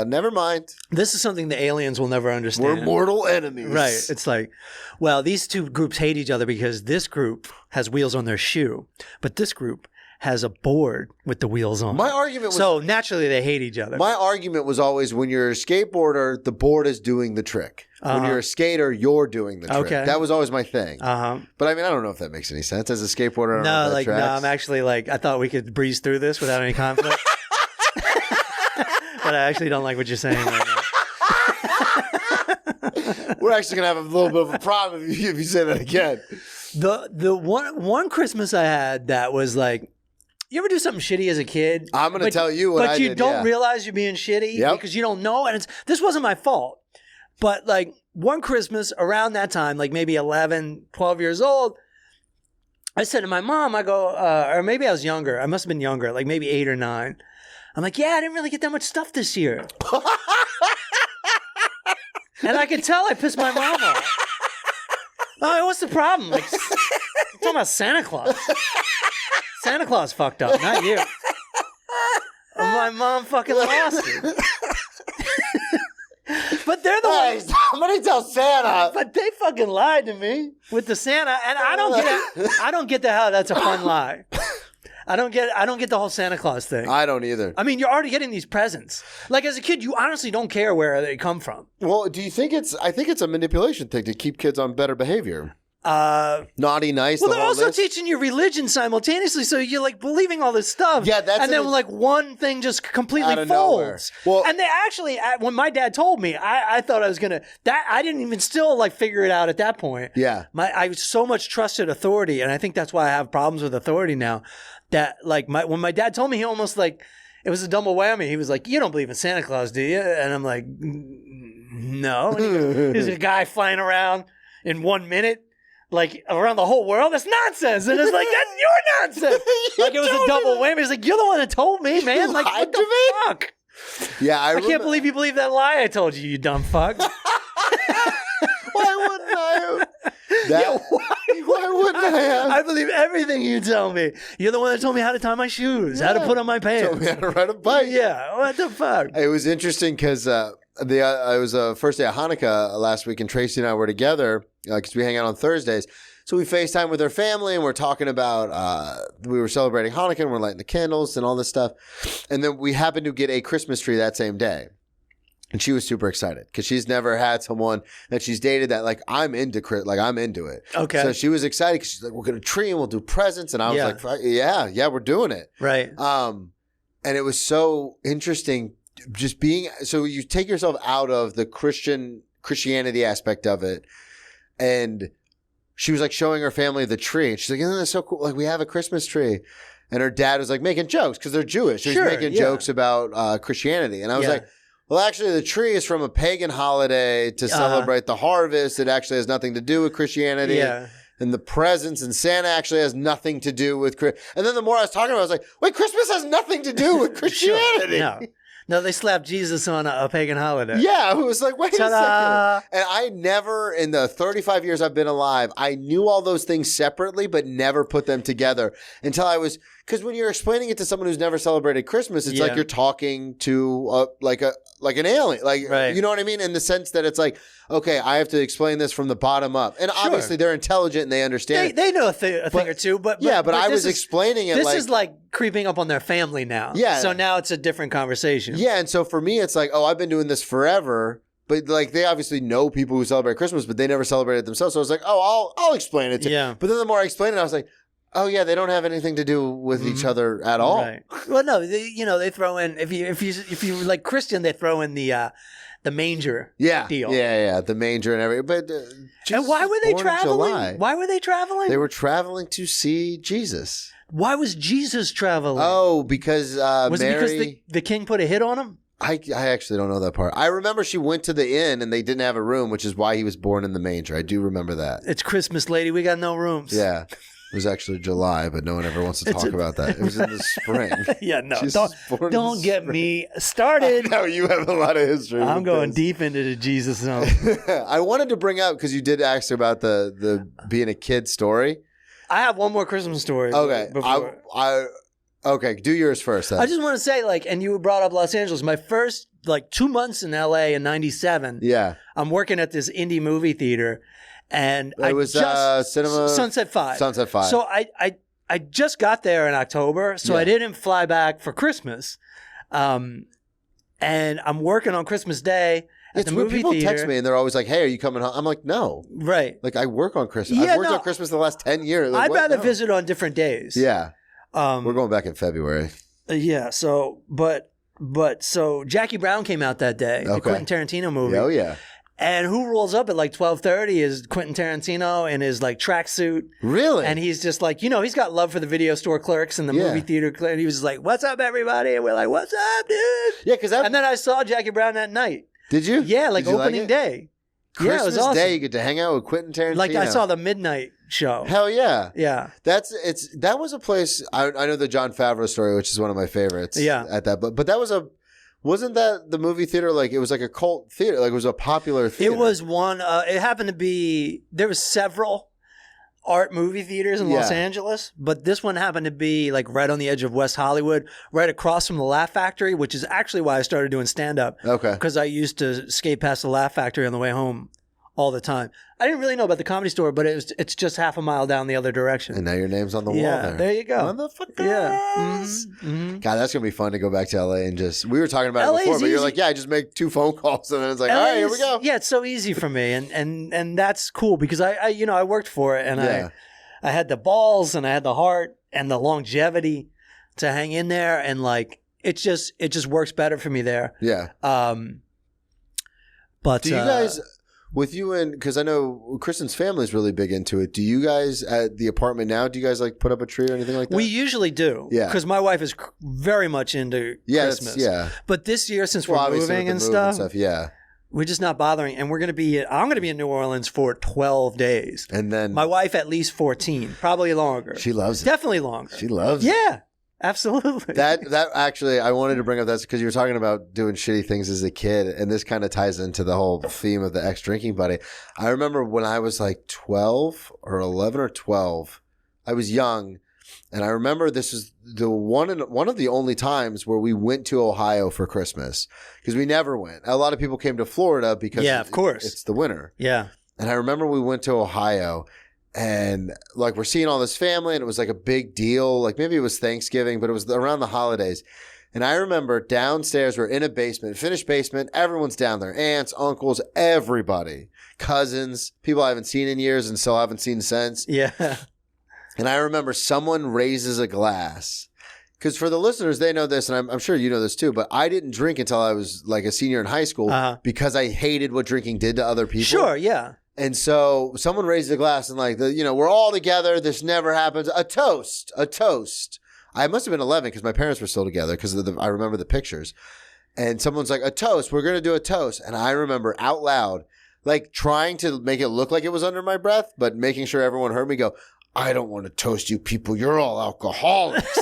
never mind. This is something the aliens will never understand. We're mortal enemies. Right. It's like, well, these two groups hate each other because this group has wheels on their shoe, but this group has a board with the wheels on. My argument was So naturally they hate each other. My argument was always when you're a skateboarder, the board is doing the trick. When you're a skater, you're doing the trick. Okay. That was always my thing. Uh-huh. But I mean, I don't know if that makes any sense. As a skateboarder, I don't know No, if that like, no, tracks. I'm actually like, I thought we could breeze through this without any conflict. But I actually don't like what you're saying right now. We're actually going to have a little bit of a problem if you say that again. The one Christmas I had that was like, you ever do something shitty as a kid? I'm going to tell you what I did. But you don't yeah. realize you're being shitty Yep. because you don't know. And this wasn't my fault. But like one Christmas around that time, like maybe 11, 12 years old, I said to my mom, I go, or maybe I was younger. I must have been younger, like maybe 8 or 9. I'm like, yeah, I didn't really get that much stuff this year. And I could tell I pissed my mom off. Oh, what's the problem? Like, I'm talking about Santa Claus. Santa Claus fucked up, not you. My mom fucking lost it. But they're the ones. Somebody tell Santa. But they fucking lied to me with the Santa, and I don't get the how that's a fun lie. I don't get the whole Santa Claus thing. I don't either. I mean, you're already getting these presents. Like, as a kid, you honestly don't care where they come from. Well, do you think I think it's a manipulation thing to keep kids on better behavior. Naughty, nice. Well, the they're whole also list. teaching you religion simultaneously, so you're like believing all this stuff. Yeah, that's and then an- like one thing just completely Out of nowhere. folds. Well- and they actually, when my dad told me, I thought I was gonna. That I didn't even still like figure it out at that point. Yeah. I so much trusted authority, and I think that's why I have problems with authority now. That like when my dad told me, he almost like it was a double whammy. He was like, "You don't believe in Santa Claus, do you?" And I'm like, "No." And he goes, "There's a guy flying around in 1 minute." Like around the whole world, that's nonsense. And it's like, that's your nonsense. Like it was a double whammy. It's like, you're the one that told me, man. Like, lied what to the me? fuck? Yeah, I can't believe you believe that lie I told you, you dumb fuck. Why wouldn't I have? Why wouldn't I have? I believe everything you tell me. You're the one that told me how to tie my shoes, how to put on my pants. Told me how to ride a bike. Yeah, what the fuck? It was interesting because it was the first day of Hanukkah last week, and Tracy and I were together because we hang out on Thursdays. So we FaceTime with her family, and we're talking about we were celebrating Hanukkah, and we're lighting the candles and all this stuff. And then we happened to get a Christmas tree that same day. And she was super excited because she's never had someone that she's dated that like I'm into it. Okay. So she was excited because she's like, we'll get a tree and we'll do presents. And I was Yeah. like, yeah, we're doing it. Right. And it was so interesting just so you take yourself out of the Christianity aspect of it. And she was like showing her family the tree. And she's like, isn't that so cool? Like we have a Christmas tree. And her dad was like making jokes because they're Jewish. So Sure, he's making yeah. jokes about Christianity. And I was Yeah. like, well, actually, the tree is from a pagan holiday to celebrate the harvest. It actually has nothing to do with Christianity. Yeah. And the presents and Santa actually has nothing to do with And then the more I was talking about it, I was like, wait, Christmas has nothing to do with Christianity. Sure. No, they slapped Jesus on a pagan holiday. Yeah, it was like, wait Ta-da! a second. And I never, in the 35 years I've been alive, I knew all those things separately, but never put them together until I was, because when you're explaining it to someone who's never celebrated Christmas, it's like you're talking to like an alien, like, right. You know what I mean? In the sense that it's like, okay, I have to explain this from the bottom up. And obviously they're intelligent and they understand. They know a thing or two, but I was explaining it. This is like creeping up on their family now. Yeah. So now it's a different conversation. Yeah. And so for me, it's like, oh, I've been doing this forever. But like they obviously know people who celebrate Christmas, but they never celebrated themselves. So I was like, oh, I'll explain it to you. Yeah. But then the more I explained it, I was like, oh yeah, they don't have anything to do with each other at all. Right. Well, no, they throw in if you like Christian, they throw in the manger deal. Yeah, the manger and everything. But and why were they traveling? Why were they traveling? They were traveling to see Jesus. Why was Jesus traveling? Oh, because was Mary... it because the king put a hit on him? I actually don't know that part. I remember she went to the inn and they didn't have a room, which is why he was born in the manger. I do remember that. It's Christmas, lady. We got no rooms. Yeah. It was actually July, but no one ever wants to talk about that. It was in the spring. Yeah, no. Don't get me started. No, you have a lot of history. I'm going deep into the Jesus zone. I wanted to bring up, because you did ask about the being a kid story. I have one more Christmas story. Okay. Okay, do yours first. Then. I just want to say, and you brought up Los Angeles. My first 2 months in LA in '97. Yeah. I'm working at this indie movie theater, and it was cinema Sunset 5. Sunset 5. So I just got there in October, so I didn't fly back for Christmas, and I'm working on Christmas Day. At the movie people theater. Text me and they're always like, "Hey, are you coming home?" I'm like, "No." Right. Like I work on Christmas. I've worked on Christmas the last 10 years. Like, I'd rather visit on different days. Yeah. We're going back in February. Yeah. So, but so Jackie Brown came out that day, the Quentin Tarantino movie. Oh yeah. And who rolls up at 12:30 is Quentin Tarantino in his tracksuit. Really? And he's just he's got love for the video store clerks and the movie theater clerks. And he was just like, "What's up, everybody?" And we're like, "What's up, dude?" Yeah, and then I saw Jackie Brown that night. Did you? Yeah, opening day. Christmas it was awesome. Day, you get to hang out with Quentin Tarantino. I saw the midnight show. Hell yeah. Yeah. That was a place, I know the Jon Favreau story, which is one of my favorites. Yeah. At that, but that was wasn't that the movie theater, it was like a cult theater, it was a popular theater. It was one, it happened to be, there was several art movie theaters in Los Angeles, but this one happened to be right on the edge of West Hollywood, right across from the Laugh Factory, which is actually why I started doing stand-up. Okay. Because I used to skate past the Laugh Factory on the way home all the time. I didn't really know about the Comedy Store, but it's just half a mile down the other direction. And now your name's on the wall there. There you go. Motherfuckers. Yeah. Mm-hmm. God, that's going to be fun to go back to LA and we were talking about it before, but you're like, yeah, I just make 2 phone calls and then it's like, all right, here we go. Yeah, it's so easy for me. And that's cool because I worked for it and I had the balls and I had the heart and the longevity to hang in there. And it just works better for me there. Yeah. But do you guys... With you and, because I know Kristen's family is really big into it. Do you guys at the apartment now, do you guys put up a tree or anything like that? We usually do. Yeah. Because my wife is very much into Christmas. Yeah. But this year, since we're moving and stuff, yeah. We're just not bothering. And I'm going to be in New Orleans for 12 days. And then my wife at least 14, probably longer. She loves it. Definitely longer. She loves it. Yeah. Absolutely. That actually, I wanted to bring up that because you were talking about doing shitty things as a kid, and this kind of ties into the whole theme of the ex-drinking buddy. I remember when I was 12 or 11 or 12, I was young, and I remember this is the one of the only times where we went to Ohio for Christmas because we never went. A lot of people came to Florida because of course it's the winter. Yeah, and I remember we went to Ohio. And we're seeing all this family and it was a big deal. Maybe it was Thanksgiving, but it was around the holidays. And I remember downstairs, we're in a basement, finished basement. Everyone's down there. Aunts, uncles, everybody, cousins, people I haven't seen in years and still haven't seen since. Yeah. And I remember someone raises a glass. Because for the listeners, they know this, and I'm sure you know this too, but I didn't drink until I was a senior in high school because I hated what drinking did to other people. Sure, yeah. And so someone raised a glass and we're all together. This never happens. A toast. I must have been 11 because my parents were still together because I remember the pictures. And someone's like, a toast. We're going to do a toast. And I remember out loud, trying to make it look like it was under my breath, but making sure everyone heard me go, I don't want to toast you people. You're all alcoholics.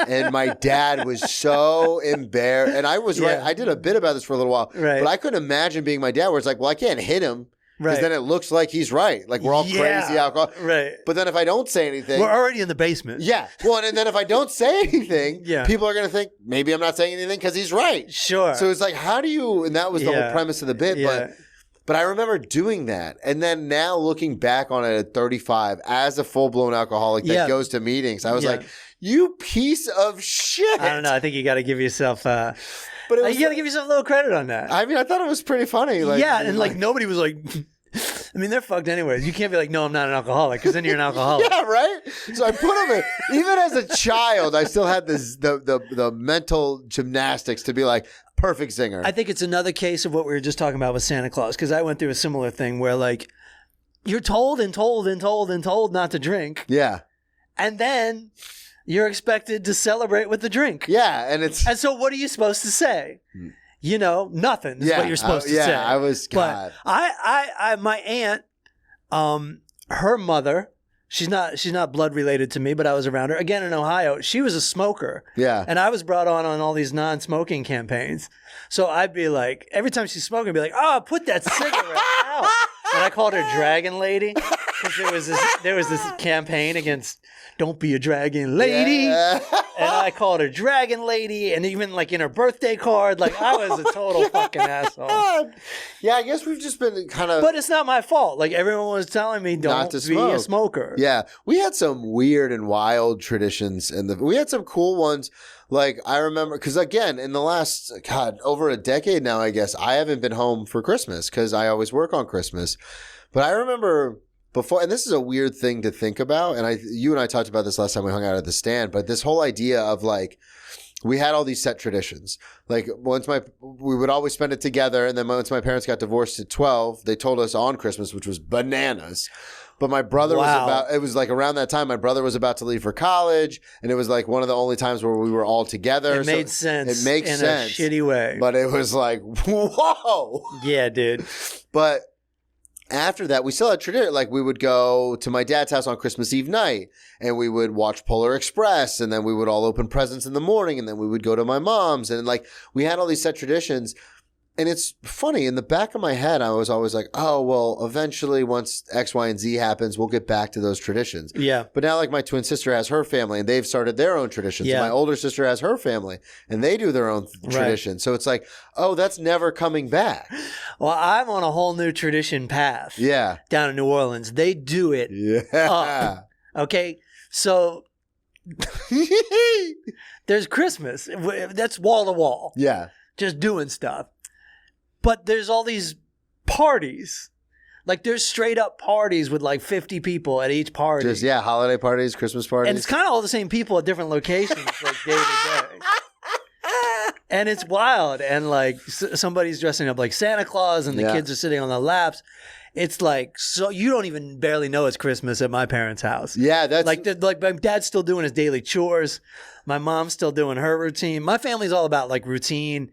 And my dad was so embarrassed. And I was right. Yeah. I did a bit about this for a little while. Right. But I couldn't imagine being my dad where it's like, well, I can't hit him. Because Right. then it looks like he's right. Like we're all crazy alcohol. Right. But then if I don't say anything. We're already in the basement. Yeah. Well, and then if I don't say anything, Yeah. people are going to think maybe I'm not saying anything because he's right. Sure. So it's like, how do you, and that was the whole premise of the bit. Yeah. But I remember doing that. And then now looking back on it at 35 as a full-blown alcoholic that goes to meetings, I was like, you piece of shit. I don't know. I think you got to give yourself, but it was, you got to give yourself a little credit on that. I mean, I thought it was pretty funny. Like, yeah. And like nobody was like, I mean, they're fucked anyways. You can't be like, no, I'm not an alcoholic, because then you're an alcoholic. Yeah, right? So I put them in. Even as a child, I still had this the mental gymnastics to be like, perfect singer. I think it's another case of what we were just talking about with Santa Claus, because I went through a similar thing where like you're told and told and told and told not to drink. Yeah. And then you're expected to celebrate with the drink. Yeah. And so what are you supposed to say? You know, nothing is what you're supposed to say. Yeah, I was, God. But I my aunt, her mother, she's not blood related to me, but I was around her. Again, in Ohio, she was a smoker. Yeah. And I was brought on all these non-smoking campaigns. So I'd be like, every time she's smoking, I'd be like, oh, put that cigarette out. And I called her Dragon Lady, because there was this campaign against don't be a dragon lady. Yeah. And I called her Dragon Lady, and even like in her birthday card, like I was a total fucking asshole. Yeah, I guess we've just been kind of. But it's not my fault. Like everyone was telling me, don't be a smoker. Yeah, we had some weird and wild traditions, and we had some cool ones. Like I remember, because again, in the last over a decade now, I guess I haven't been home for Christmas because I always work on Christmas. But I remember. Before, and this is a weird thing to think about, and you and I talked about this last time we hung out at the stand, but this whole idea of like, we had all these set traditions. Like we would always spend it together, and then once my parents got divorced at 12, they told us on Christmas, which was bananas. But my brother it was like around that time, my brother was about to leave for college, and it was like one of the only times where we were all together. It made sense. It makes sense. In a shitty way. But it was like, whoa. Yeah, dude. But after that, we still had tradition. Like we would go to my dad's house on Christmas Eve night, and we would watch Polar Express, and then we would all open presents in the morning, and then we would go to my mom's, and like we had all these set traditions. And it's funny, in the back of my head, I was always like, oh, well, eventually once X, Y, and Z happens, we'll get back to those traditions. Yeah. But now, like, my twin sister has her family, and they've started their own traditions. Yeah. My older sister has her family, and they do their own traditions. So it's like, oh, that's never coming back. Well, I'm on a whole new tradition path. Yeah. Down in New Orleans. They do it up. Okay? So there's Christmas. That's wall to wall. Yeah. Just doing stuff. But there's all these parties. Like there's straight up parties with like 50 people at each party. Just, holiday parties, Christmas parties. And it's kind of all the same people at different locations, like day to day. And it's wild. And like somebody's dressing up like Santa Claus, and the kids are sitting on their laps. It's like, so you don't even barely know it's Christmas at my parents' house. Yeah, that's like my dad's still doing his daily chores. My mom's still doing her routine. My family's all about like routine.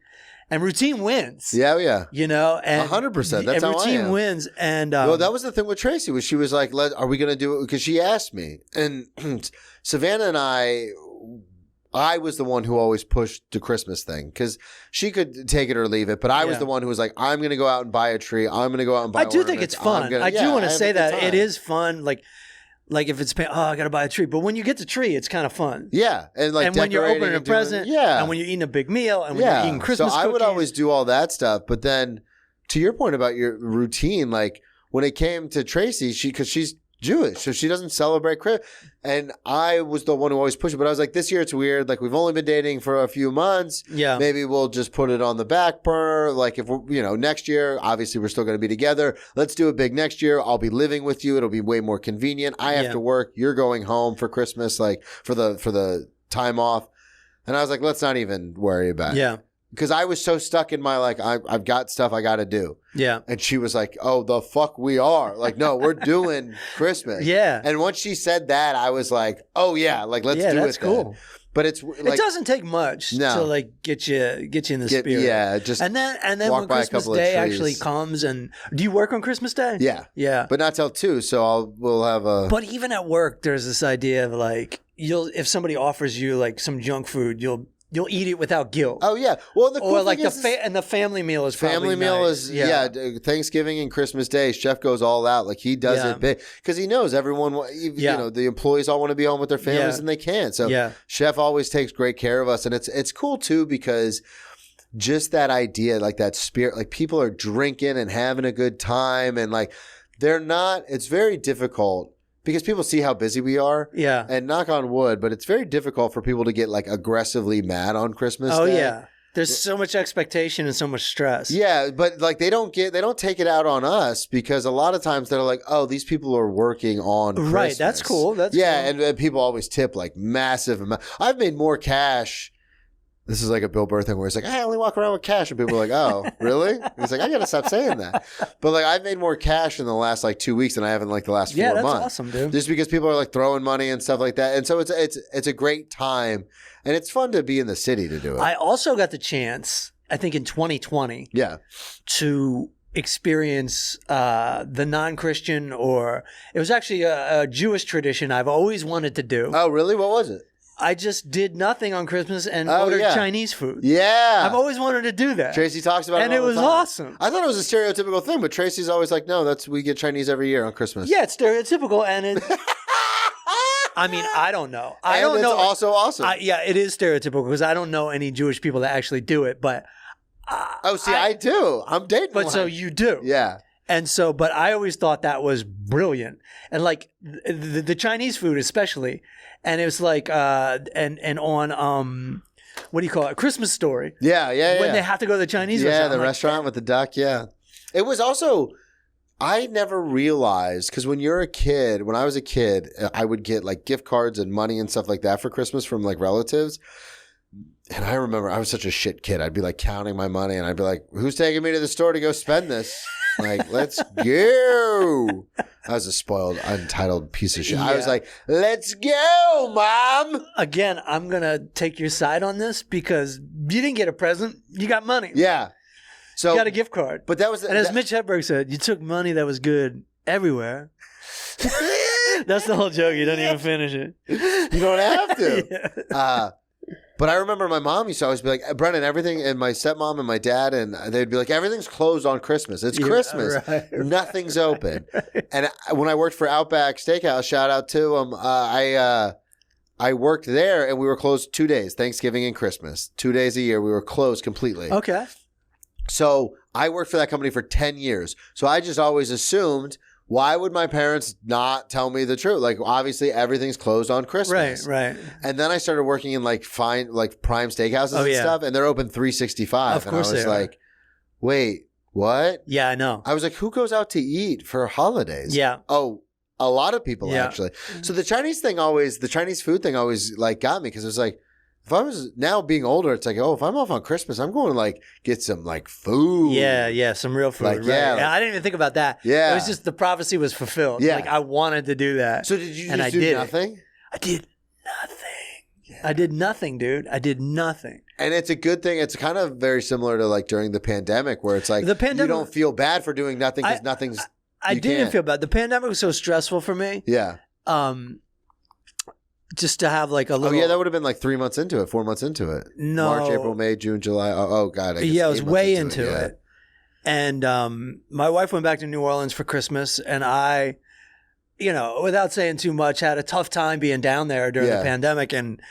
And routine wins. Yeah. You know, and 100%. That's how routine I am. Wins. And well, that was the thing with Tracy. Was she was like, "Are we going to do it?" Because she asked me, and Savannah and I was the one who always pushed the Christmas thing because she could take it or leave it, but I was the one who was like, "I'm going to go out and buy a tree. I'm going to go out and buy." I do think it's fun. I do want to say that it is fun. Like if it's I gotta buy a tree, but when you get the tree, it's kind of fun. Yeah, and when you're opening a present, and when you're eating a big meal, and when you're eating Christmas cookies. So I would always do all that stuff. But then, to your point about your routine, like when it came to Tracy, because she's Jewish, so she doesn't celebrate Christmas, and I was the one who always pushed it. But I was like, this year it's weird. Like we've only been dating for a few months. Yeah, maybe we'll just put it on the back burner. Like if we're, next year, obviously we're still going to be together. Let's do it big next year. I'll be living with you. It'll be way more convenient. I have to work. You're going home for Christmas, like for the time off. And I was like, let's not even worry about it. Yeah. Because I was so stuck in my, like, I've got stuff I got to do. Yeah. And she was like, oh, the fuck we are. Like, no, we're doing Christmas. Yeah. And once she said that, I was like, oh, yeah, like, let's do it. That's cool. But it's like, it doesn't take much to like get you in the spirit. Yeah, just and then walk when by a Christmas couple of Day trees. actually comes, and do you work on Christmas Day? Yeah. But not till 2, so we'll have a. But even at work, there's this idea of like if somebody offers you like some junk food, you'll eat it without guilt. Oh yeah, well the cool or like thing is and the family meal is family probably meal nice. is Thanksgiving and Christmas Day. Chef goes all out, like he does it big because he knows everyone. You know, the employees all want to be home with their families and they can't. So Chef always takes great care of us, and it's cool too because just that idea, like that spirit, like people are drinking and having a good time, and like they're not. It's very difficult. Because people see how busy we are. Yeah. And knock on wood, but it's very difficult for people to get like aggressively mad on Christmas Day. Oh, yeah. There's so much expectation and so much stress. Yeah, but like they don't take it out on us because a lot of times they're like, oh, these people are working on Christmas. Right, that's cool. That's cool. And people always tip like massive amount. I've made more cash. This is like a Bill Burr thing where he's like, I only walk around with cash. And people are like, oh, really? He's like, I got to stop saying that. But like, I've made more cash in the last like 2 weeks than I have in like the last 4 months. Yeah, that's awesome, dude. Just because people are like throwing money and stuff like that. And so it's a great time. And it's fun to be in the city to do it. I also got the chance, I think in 2020, to experience the non-Christian, or it was actually a Jewish tradition I've always wanted to do. Oh, really? What was it? I just did nothing on Christmas and ordered Chinese food. Yeah. I've always wanted to do that. Tracy talks about it all the time. And it was awesome. I thought it was a stereotypical thing, but Tracy's always like, no, we get Chinese every year on Christmas. Yeah, it's stereotypical, and it... I mean, I don't know. I don't know. It's also awesome. Yeah, it is stereotypical because I don't know any Jewish people that actually do it, but... I do. I'm dating But one. so you do. Yeah. And so, but I always thought that was brilliant. And like the Chinese food especially. And it was like, and on, what do you call it? Christmas Story. Yeah. When they have to go to the Chinese restaurant. Yeah, the restaurant with the duck, yeah. It was also, I never realized, because when I was a kid, I would get like gift cards and money and stuff like that for Christmas from like relatives. And I remember I was such a shit kid. I'd be like counting my money and I'd be like, who's taking me to the store to go spend this? Like, let's go. I was a spoiled, untitled piece of shit. Yeah. I was like, let's go, Mom. Again, I'm going to take your side on this because you didn't get a present. You got money. Yeah. So you got a gift card. But that was... And as Mitch Hedberg said, you took money that was good everywhere. That's the whole joke. You don't even finish it. You don't have to. Yeah. But I remember my mom used to always be like, Brennan, everything, and my stepmom and my dad, and they'd be like, everything's closed on Christmas. It's Christmas. Right. Nothing's open. Right. And when I worked for Outback Steakhouse, shout out to them, I worked there and we were closed 2 days, Thanksgiving and Christmas. 2 days a year. We were closed completely. Okay. So I worked for that company for 10 years. So I just always assumed, why would my parents not tell me the truth? Like, obviously, everything's closed on Christmas. Right. And then I started working in like prime steakhouses and stuff, and they're open 365. Of course, and I was like, wait, what? Yeah, I know. I was like, who goes out to eat for holidays? Yeah. Oh, a lot of people actually. So the Chinese food thing always like got me because it was like, if I was now being older, it's like, if I'm off on Christmas, I'm going to like get some like food. Yeah, some real food. Like, right. yeah, I didn't even think about that. Yeah. It was just the prophecy was fulfilled. Yeah. Like I wanted to do that. So did you just do nothing? I did nothing. Yeah. I did nothing, dude. I did nothing. And it's a good thing. It's kind of very similar to like during the pandemic where it's like you don't feel bad for doing nothing because nothing's. I didn't feel bad. The pandemic was so stressful for me. Yeah. Just to have like a little. Oh yeah, that would have been like 3 months into it, 4 months into it. No. March, April, May, June, July. Oh God. I guess it was way into it. And my wife went back to New Orleans for Christmas, and I, without saying too much, had a tough time being down there during the pandemic, and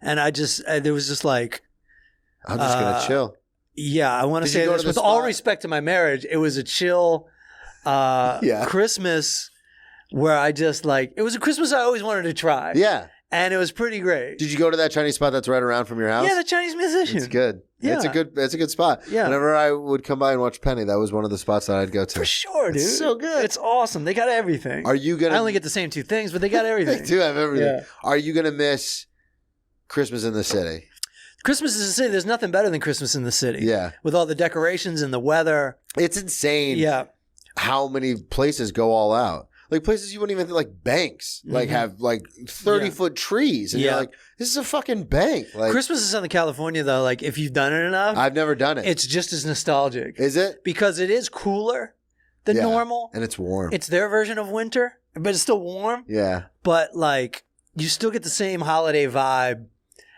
I just there was just like, I'm just gonna chill. Yeah, I want to say this with all respect to my marriage. It was a chill Christmas where I just like it was a Christmas I always wanted to try. Yeah. And it was pretty great. Did you go to that Chinese spot that's right around from your house? Yeah, the Chinese musician. It's good. Yeah. It's a good spot. Yeah. Whenever I would come by and watch Penny, that was one of the spots that I'd go to. For sure, dude. It's so good. It's awesome. They got everything. Are you gonna? I only get the same two things, but they got everything. They do have everything. Yeah. Are you gonna miss Christmas in the city? Christmas in the city. There's nothing better than Christmas in the city. Yeah. With all the decorations and the weather. It's insane. Yeah. How many places go all out? like places you wouldn't even think, like banks, like have like 30-foot trees, and you're like, this is a fucking bank. Like Christmas in Southern California, though, like if you've done it enough, I've never done it. It's just as nostalgic. Is it? Because it is cooler than normal, and it's warm. It's their version of winter, but it's still warm. Yeah, but like you still get the same holiday vibe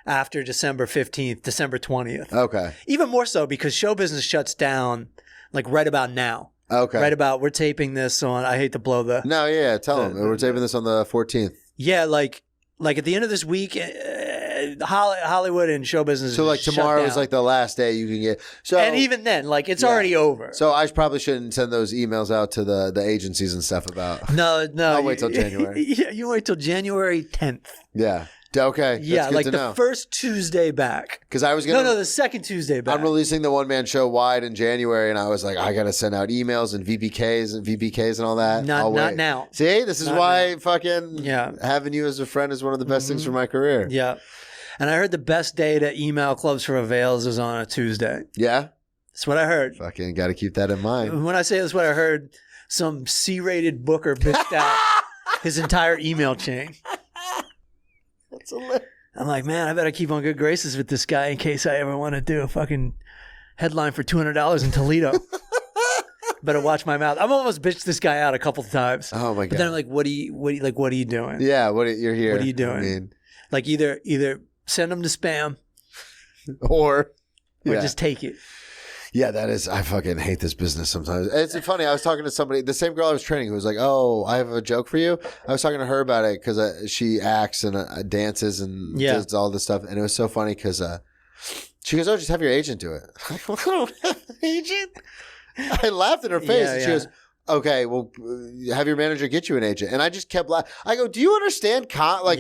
after December 15th, December 20th. Okay. Even more so because show business shuts down like right about now. Okay. Right about, we're taping this on, I hate to blow the... No, yeah, tell them. We're taping this on the 14th. Yeah, like at the end of this week, Hollywood and show business so like tomorrow is like the last day you can get. So and even then, like it's already over. So I probably shouldn't send those emails out to the agencies and stuff about. No. I'll wait till January. Yeah, you wait till January 10th. Yeah. Okay. Yeah, that's good like to the know. first Tuesday back. Because I was gonna. No, the second Tuesday back. I'm releasing the one man show wide in January, and I was like, I gotta send out emails and VPKs and all that. Not now. See, this is why now. Fucking having you as a friend is one of the best things for my career. Yeah. And I heard the best day to email clubs for avails is on a Tuesday. Yeah? That's what I heard. Fucking got to keep that in mind. When I say that's what I heard, some C-rated booker bitched out his entire email chain. That's hilarious. I'm like, man, I better keep on good graces with this guy in case I ever want to do a fucking headline for $200 in Toledo. Better watch my mouth. I've almost bitched this guy out a couple of times. Oh my god! But then I'm like, what are you doing? Yeah, you're here. What are you doing? I mean, like either send them to spam, or just take it. Yeah, that is. I fucking hate this business sometimes. It's funny. I was talking to somebody, the same girl I was training, who was like, "Oh, I have a joke for you." I was talking to her about it because she acts and dances and does all this stuff, and it was so funny because she goes, "Oh, just have your agent do it." I don't have an agent. I laughed in her face, and she goes, "Okay, well, have your manager get you an agent." And I just kept laughing. I go, "Do you understand? Like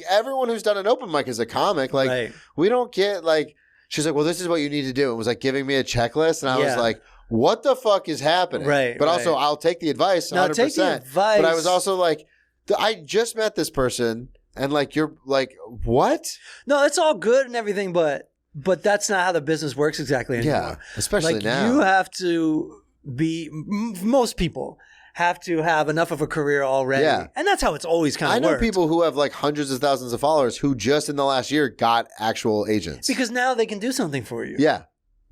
everyone who's done an open mic is a comic. Like we don't get like." She's like, "Well, this is what you need to do." It was like giving me a checklist, and I was like, "What the fuck is happening?" Right. But also, I'll take the advice. 100%. No, take the advice. But I was also like, I just met this person, and like you're like, what? No, it's all good and everything, but that's not how the business works exactly anymore. Yeah, especially like, now. You have to be. Most people have to have enough of a career already. Yeah. And that's how it's always kind of worked. I know people who have like hundreds of thousands of followers who just in the last year got actual agents. Because now they can do something for you. Yeah.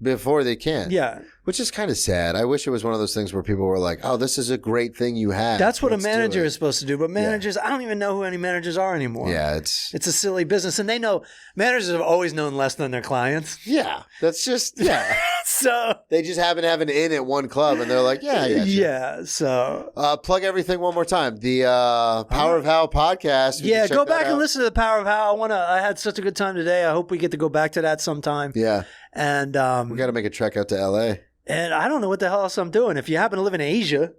Before they can. Yeah. Which is kind of sad. I wish it was one of those things where people were like, "Oh, this is a great thing you have." That's what a manager is supposed to do. But managers, I don't even know who any managers are anymore. Yeah, it's a silly business. And they know, managers have always known less than their clients. Yeah. That's just, So they just happen to have an in at one club and they're like, yeah. So plug everything one more time. The Power of How podcast. Yeah, go back and listen to the Power of How. I had such a good time today. I hope we get to go back to that sometime. Yeah. And we got to make a trek out to LA. And I don't know what the hell else I'm doing. If you happen to live in Asia,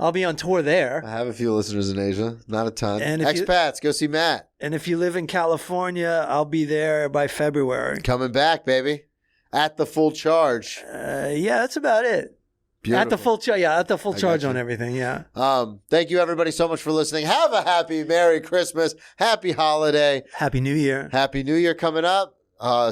I'll be on tour there. I have a few listeners in Asia, not a ton. And expats, go see Matt. And if you live in California, I'll be there by February. Coming back, baby. At the full charge. Yeah, that's about it. Beautiful. At the full charge on everything, yeah. Thank you everybody so much for listening. Have a happy Merry Christmas. Happy holiday. Happy New Year. Happy New Year coming up.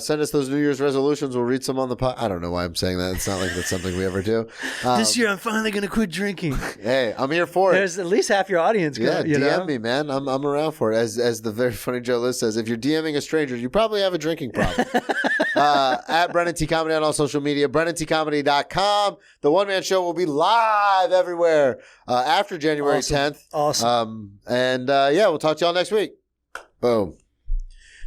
Send us those New Year's resolutions. We'll read some on the pod. I don't know why I'm saying that. It's not like that's something we ever do. This year, I'm finally going to quit drinking. Hey, I'm here for it. There's at least half your audience. DM me, man. I'm around for it. As the very funny Joe List says, if you're DMing a stranger, you probably have a drinking problem. At Brennan T. Comedy on all social media, BrennanTComedy.com. The One Man Show will be live everywhere after January 10th. Awesome. We'll talk to y'all next week. Boom.